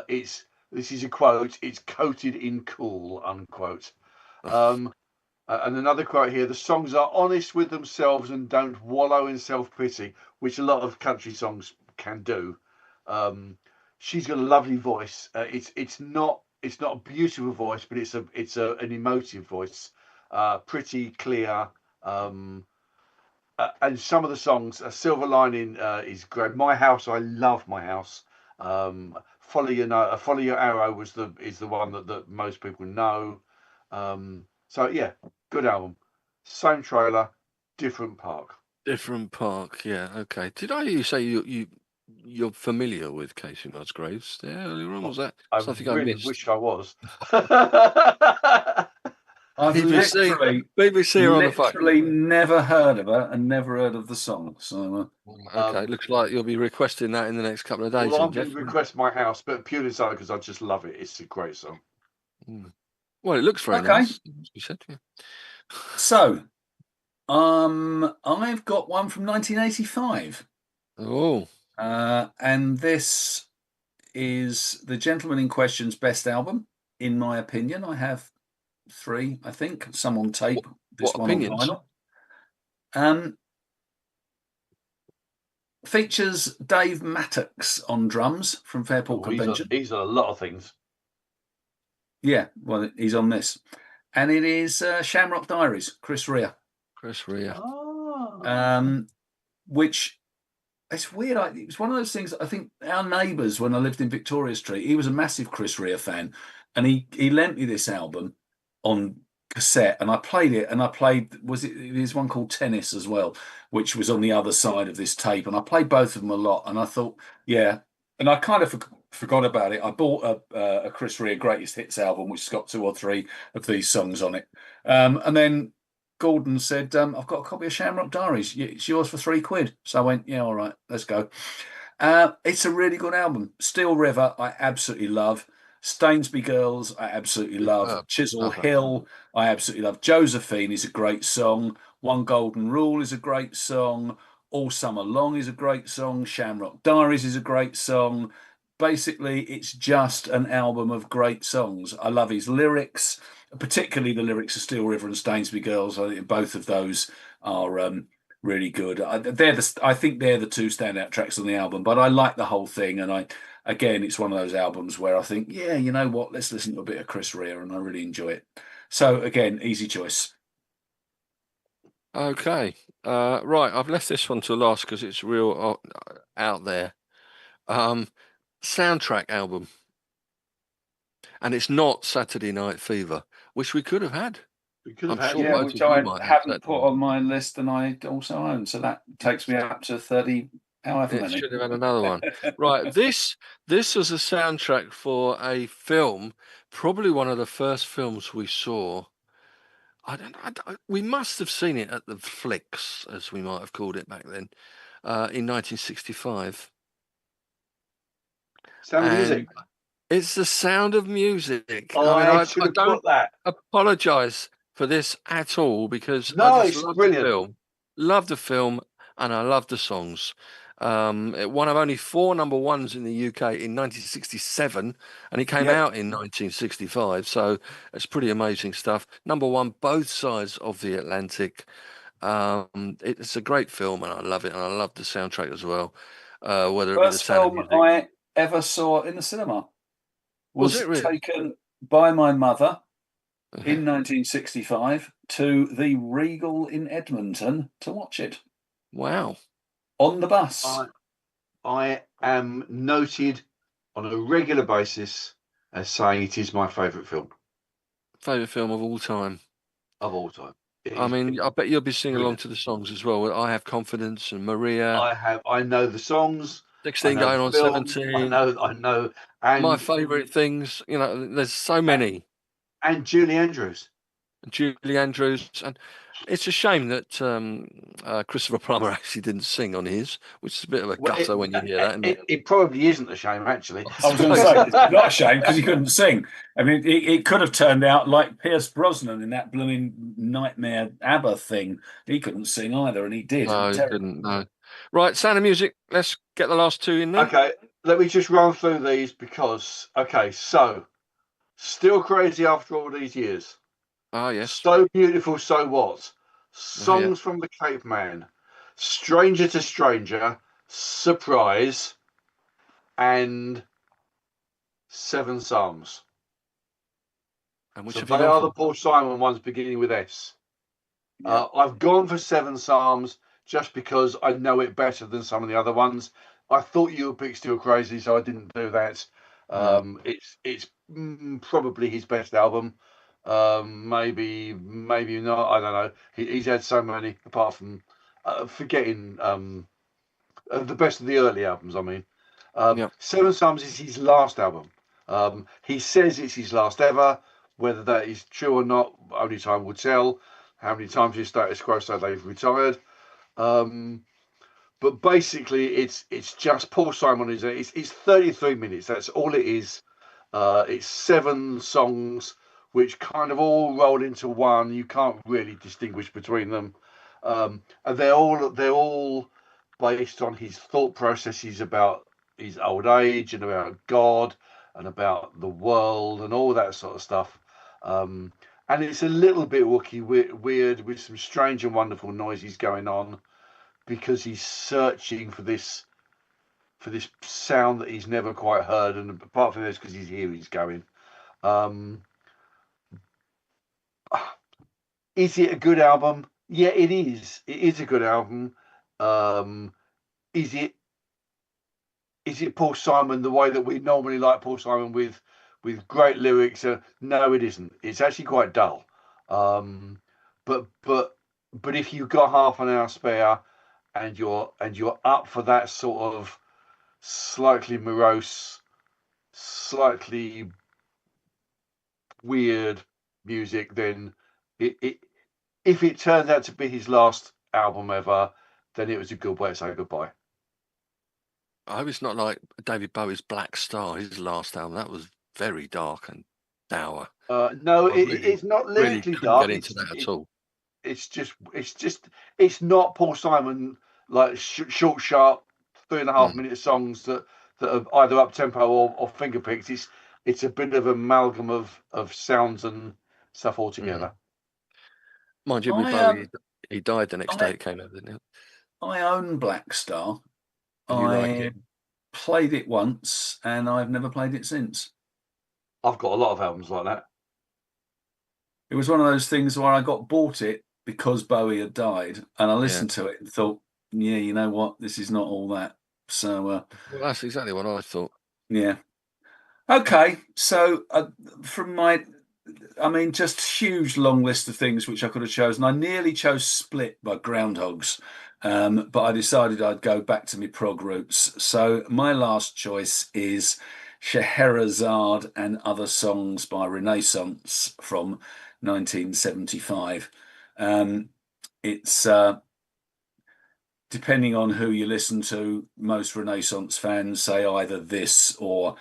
This is a quote, it's coated in cool, unquote. And another quote here, the songs are honest with themselves and don't wallow in self-pity, which a lot of country songs can do. She's got a lovely voice. It's not a beautiful voice, but it's an emotive voice. Pretty clear. And some of the songs, Silver Lining is great. My House, I love My House. Follow Your Arrow is the one that most people know. So yeah, good album. Same trailer, different park. Different park, yeah. Okay. Did I hear you say you're familiar with Casey Musgraves there earlier on? Was that something I missed? Wish I was. I've BBC on the phone. Literally never heard of her and never heard of the song. So okay, looks like you'll be requesting that in the next couple of days. Well, I'm going to request My House, but purely so because I just love it. It's a great song. Well, it looks very nice. You said, yeah. So, I've got one from 1985. Oh. And this is the gentleman in question's best album, in my opinion. I have 3, I think, some on tape. This one opinions? On vinyl. Features Dave Mattox on drums from Fairport Convention. He's on a lot of things. Yeah, well, he's on this. And it is Shamrock Diaries, Chris Rea. Which, it's weird. It was one of those things. I think our neighbours, when I lived in Victoria Street, he was a massive Chris Rea fan. And he lent me this album on cassette, and I played it, and there's one called Tennis as well, which was on the other side of this tape, and I played both of them a lot, and I thought, yeah, and I kind of forgot about it. I bought a Chris Rea Greatest Hits album, which has got 2 or 3 of these songs on it, and then Gordon said, I've got a copy of Shamrock Diaries, it's yours for £3. So I went, yeah, all right, let's go. It's a really good album. Steel River, I absolutely love. Stainsby Girls, I absolutely love. Chisel Hill, I absolutely love. Josephine is a great song. One Golden Rule is a great song. All Summer Long is a great song. Shamrock Diaries is a great song. Basically, it's just an album of great songs. I love his lyrics, particularly the lyrics of Steel River and Stainsby Girls. I think both of those are really good. I think they're the 2 standout tracks on the album, but I like the whole thing, and again, it's one of those albums where I think, yeah, you know what, let's listen to a bit of Chris Rea, and I really enjoy it. So, again, easy choice. Okay. Right, I've left this one to last because it's real out there. Soundtrack album. And it's not Saturday Night Fever, which we could have had. Which I haven't put on my list, and I also own. So that takes me up to 30... It should have had another one. Right, this was a soundtrack for a film, probably one of the first films we saw. We must have seen it at the Flicks, as we might have called it back then, in 1965. Sound of Music. It's The Sound of Music. I don't apologise for this at all, because I just love brilliant. Love the film, and I love the songs. One of only 4 number ones in the UK in 1967, and it came out in 1965. So it's pretty amazing stuff. Number one, both sides of the Atlantic. It's a great film, and I love it, and I love the soundtrack as well. Whether it be the First Sound of film Music. I ever saw in the cinema Was was it really? taken by my mother in 1965 to the Regal in Edmonton to watch it. Wow. On the bus. I am noted on a regular basis as saying it is my favourite film. Favourite film of all time. Of all time. I mean, I bet you'll be singing along to the songs as well. I Have Confidence and Maria. I know the songs. 16 going on 17. I know. And my favourite things, there's so many. And Julie Andrews. And it's a shame that Christopher Plummer actually didn't sing on his, which is a bit of a gutter when you hear that. It probably isn't a shame, actually. I was going to say, it's not a shame because he couldn't sing. I mean, it could have turned out like Pierce Brosnan in that blooming Nightmare ABBA thing. He couldn't sing either, and he did. No, he couldn't, no. Right, Sound of Music. Let's get the last 2 in there. Okay, let me just run through these because, so Still Crazy After All These Years. Ah, yes. So Beautiful, So What? Songs from the Caveman. Stranger to Stranger. Surprise. And 7 Psalms. And which so they are the Paul Simon ones beginning with S. Yeah. I've gone for 7 Psalms just because I know it better than some of the other ones. I thought you would pick Still Crazy, so I didn't do that. It's probably his best album. Maybe not. I don't know. He's had so many, apart from forgetting the best of the early albums. I mean, 7 Psalms is his last album. He says it's his last ever. Whether that is true or not, only time will tell. How many times his status quo say they've retired. But basically, it's just Paul Simon. It's 33 minutes. That's all it is. It's 7 songs, which kind of all roll into one. You can't really distinguish between them, and they're all based on his thought processes about his old age and about God and about the world and all that sort of stuff. And it's a little bit wooky, weird, with some strange and wonderful noises going on, because he's searching for this sound that he's never quite heard, and apart from this, because his hearing's going. Is it a good album? Yeah, it is. It is a good album. Is it Paul Simon the way that we normally like Paul Simon with great lyrics? No, it isn't. It's actually quite dull. But if you've got half an hour spare and you're up for that sort of slightly morose, slightly weird music, then if it turns out to be his last album ever, then it was a good way to say goodbye. I hope it's not like David Bowie's Black Star, his last album. That was very dark and dour. No, it's not lyrically really dark. Get into that at all. It's not Paul Simon, like short, sharp, 3.5 minute songs that are either up tempo or finger picked. It's a bit of amalgam of sounds and stuff all together. Mind you, with Bowie, he died the next day it came out, didn't it? I own Black Star. I played it once and I've never played it since. I've got a lot of albums like that. It was one of those things where I bought it because Bowie had died, and I listened to it and thought, yeah, you know what, this is not all that. So well, that's exactly what I thought. Yeah. Okay, so just huge long list of things which I could have chosen. I nearly chose Split by Groundhogs, but I decided I'd go back to my prog roots. So my last choice is Scheherazade and Other Songs by Renaissance from 1975. It's depending on who you listen to, most Renaissance fans say either this or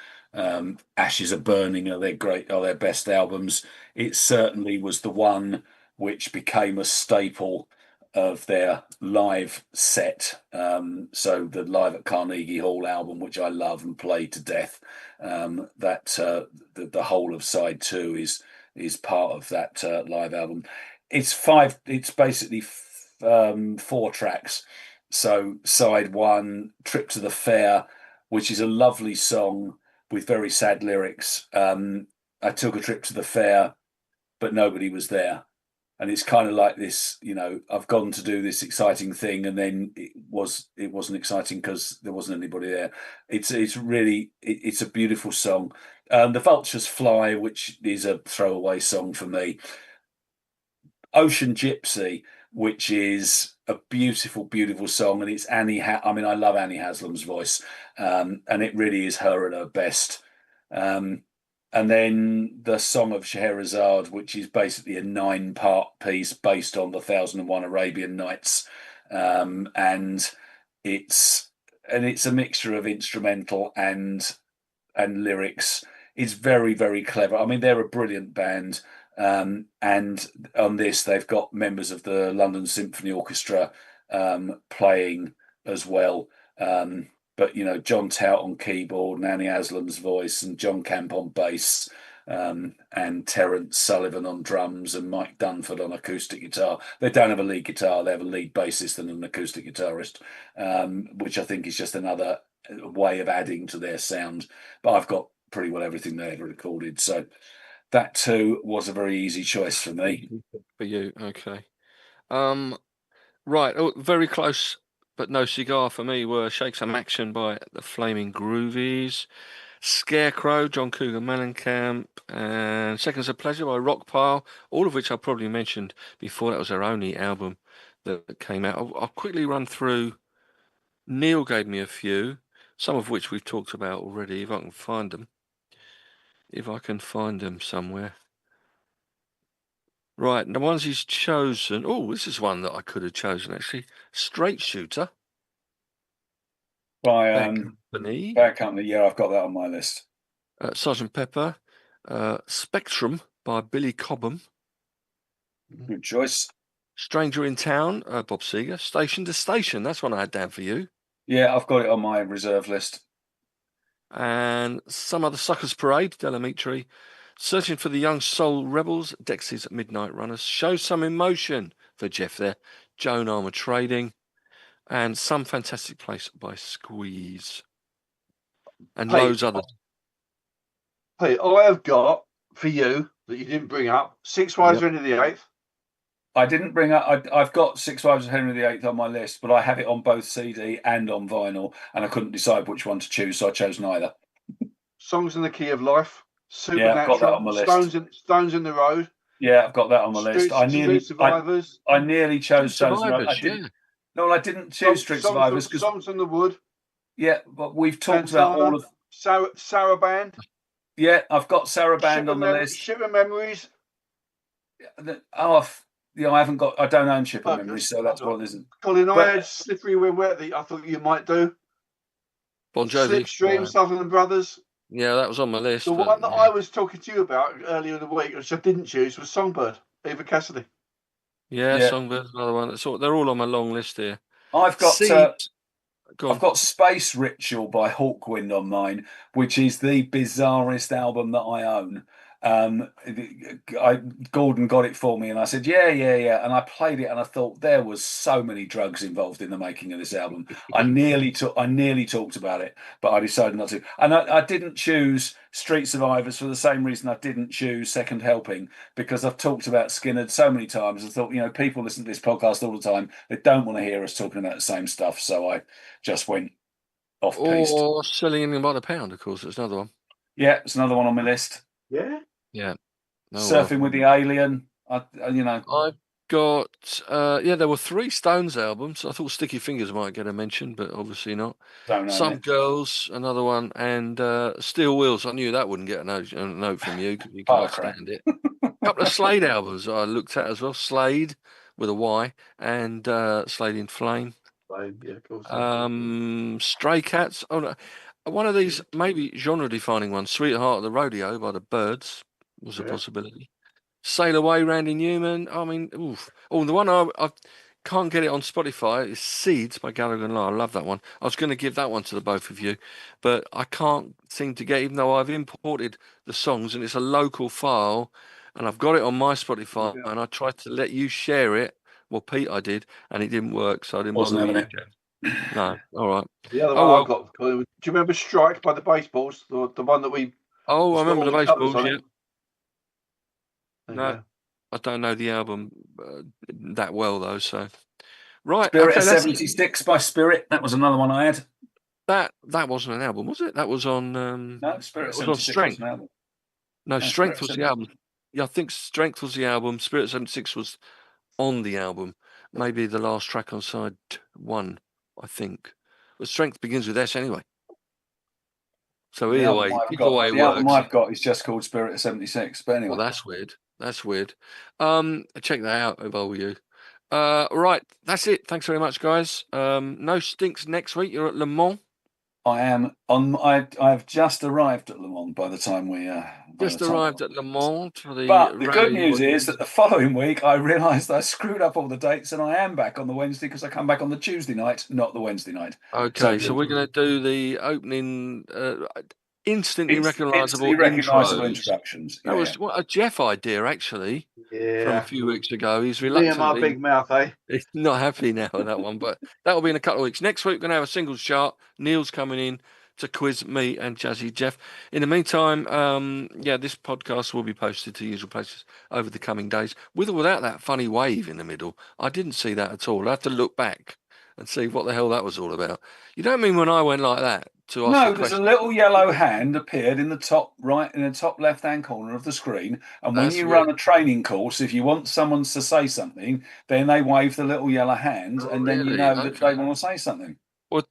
Ashes Are Burning are their best albums. It certainly was the one which became a staple of their live set. So the Live at Carnegie Hall album, which I love and play to death, the whole of side 2 is part of that live album. It's basically 4 tracks. So side 1, Trip to the Fair, which is a lovely song with very sad lyrics. I took a trip to the fair, but nobody was there. And it's kind of like this, I've gone to do this exciting thing, and then it wasn't exciting because there wasn't anybody there. It's a beautiful song. The Vultures Fly, which is a throwaway song for me. Ocean Gypsy, which is a beautiful, beautiful song, and it's Annie. I love Annie Haslam's voice, and it really is her at her best. And then the Song of Scheherazade, which is basically a 9-part piece based on the 1001 Arabian Nights, and it's a mixture of instrumental and lyrics. It's very, very clever. I mean, they're a brilliant band, and on this they've got members of the London Symphony Orchestra playing as well. But John Tout on keyboard, and Annie Haslam's voice, and John Camp on bass, and Terence Sullivan on drums, and Mike Dunford on acoustic guitar. They don't have a lead guitar; they have a lead bassist and an acoustic guitarist, which I think is just another way of adding to their sound. But I've got pretty well everything they ever recorded, so that too was a very easy choice for me. For you, okay. Right, very close, but no cigar for me were Shake Some Action by the Flaming Groovies, Scarecrow, John Cougar Mellencamp, and Seconds of Pleasure by Rockpile, all of which I probably mentioned before. That was their only album that came out. I'll quickly run through. Neil gave me a few, some of which we've talked about already, if I can find them. If I can find them somewhere. Right, the ones he's chosen. Oh, this is one that I could have chosen, actually. Straight Shooter. By Bad Company. Bad Company, yeah, I've got that on my list. Sgt. Pepper. Spectrum by Billy Cobham. Good choice. Stranger in Town, Bob Seger. Station to Station, that's one I had down for you. Yeah, I've got it on my reserve list. And Some Other Suckers Parade, Delamitri. Searching for the Young Soul Rebels, Dexys Midnight Runners. Show Some Emotion for Jeff there. Joan Armour Trading. And Some Fantastic Place by Squeeze. And loads others. Hey, I have got for you that you didn't bring up 6 Wives of Henry VIII. I didn't bring up. I've got 6 Wives of Henry VIII on my list, but I have it on both CD and on vinyl, and I couldn't decide which one to choose, so I chose neither. Songs in the Key of Life. Supernatural. Yeah, I've got that on my list. Stones in the Road. Yeah, I've got that on my list. Street Survivors. I nearly chose Street Stones in the Road. Survivors, No, I didn't choose Street Survivors because Songs in the Wood. Yeah, but we've talked about all of Sarah Band. Yeah, I've got Sarah Band on the list. Shipper Memories. I haven't got. I don't own Shipper Memories, so that's what it isn't. Colin, I had Slippery When Wet that I thought you might do. Bon Jovi. Slipstream, Sutherland Brothers. Yeah, that was on my list. The one that I was talking to you about earlier in the week, which I didn't choose, was Songbird, Eva Cassidy. Yeah, Songbird's another one. They're all on my long list here. I've got Space Ritual by Hawkwind on mine, which is the bizarrest album that I own. Gordon got it for me, and I said, yeah, and I played it, and I thought there was so many drugs involved in the making of this album. I nearly talked about it, but I decided not to. And I didn't choose Street Survivors for the same reason I didn't choose Second Helping, because I've talked about Skinner so many times. I thought, people listen to this podcast all the time. They don't want to hear us talking about the same stuff, so I just went off-piste. Or Selling Anything by the Pound, of course. It's another one. Yeah, it's another one on my list. Yeah. Yeah. Surfing with the Alien. I've got there were 3 Stones albums. I thought Sticky Fingers might get a mention, but obviously not. Some Girls, another one, and Steel Wheels. I knew that wouldn't get a note from you because you can't stand it. A couple of Slade albums I looked at as well. Slade with a Y and Slade in Flame. Yeah, of course. Stray Cats. Oh no. One of these maybe genre-defining ones. Sweetheart of the Rodeo by the Byrds was a possibility. Sail Away, Randy Newman. I mean, oof. Oh, the one I Can't get it on Spotify. It's Seeds by Gallagher and Law. I love that one. I was going to give that one to the both of you, but I can't seem to get, even though I've imported the songs and it's a local file and I've got it on my Spotify and I tried to let you share it. Well, Pete, I did, and it didn't work, so I didn't bother with you. No, all right. The other one I've got. Do you remember Strike by the Baseballs? The one that we. Oh, I remember the Baseballs. Yeah. No, go. I don't know the album that well though. So, right. Spirit of 76 by Spirit. That was another one I had. That wasn't an album, was it? That was on. No, Spirit of 76 was on Strength. was an album. No, Strength was the album. Yeah, I think Strength was the album. Spirit of 76 was on the album. Maybe the last track on side 1, I think. But Strength begins with S anyway. So either way it works. The album I've got is just called Spirit of 76. But anyway. Well, that's weird. Check that out if I were you. Right, that's it. Thanks very much, guys. No stinks next week. You're at Le Mans. I am on. I've just arrived at Le Mans by the time we arrived at Le Mans for the. But the good news is that the following week I realised I screwed up all the dates and I am back on the Wednesday because I come back on the Tuesday night, not the Wednesday night. Okay, so we're going to do the opening instantly recognisable introductions. That was a Jeff idea actually. Yeah. From a few weeks ago. He's reluctantly. Me and my big mouth, eh? He's not happy now with that one, but that'll be in a couple of weeks. Next week, we're going to have a singles chart. Neil's coming in to quiz me and Jazzy Jeff. In the meantime, this podcast will be posted to usual places over the coming days, with or without that funny wave in the middle. I didn't see that at all. I have to look back and see what the hell that was all about. You don't mean when I went like that? There's a little yellow hand appeared in the top right, in the top left-hand corner of the screen. And when you run a training course, if you want someone to say something, then they wave the little yellow hand, and then you know that they want to say something. Well,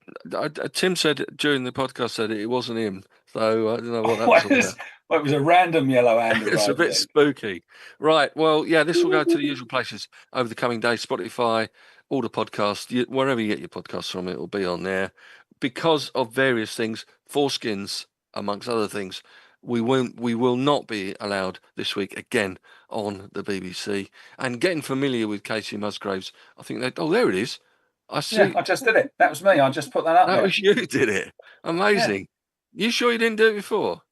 Tim said during the podcast that it wasn't him, so I don't know what that was all about. Well, it was a random yellow hand. It's a bit spooky. Right, well, yeah, this will go to the usual places over the coming days. Spotify, all the podcasts, wherever you get your podcasts from, it will be on there. Because of various things, foreskins, amongst other things, we will not be allowed this week again on the BBC. And getting familiar with Casey Musgraves, I think there it is. I see. Yeah, I just did it. That was me. I just put that up. That was you did it. Amazing. Yeah. You sure you didn't do it before?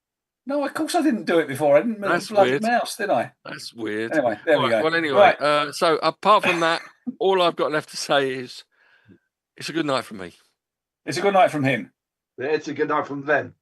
No, of course I didn't do it before. I didn't move the bloody mouse, did I? That's weird. Anyway, there we go. Well, anyway, so apart from that, all I've got left to say is it's a good night from me. It's a good night from him. It's a good night from them.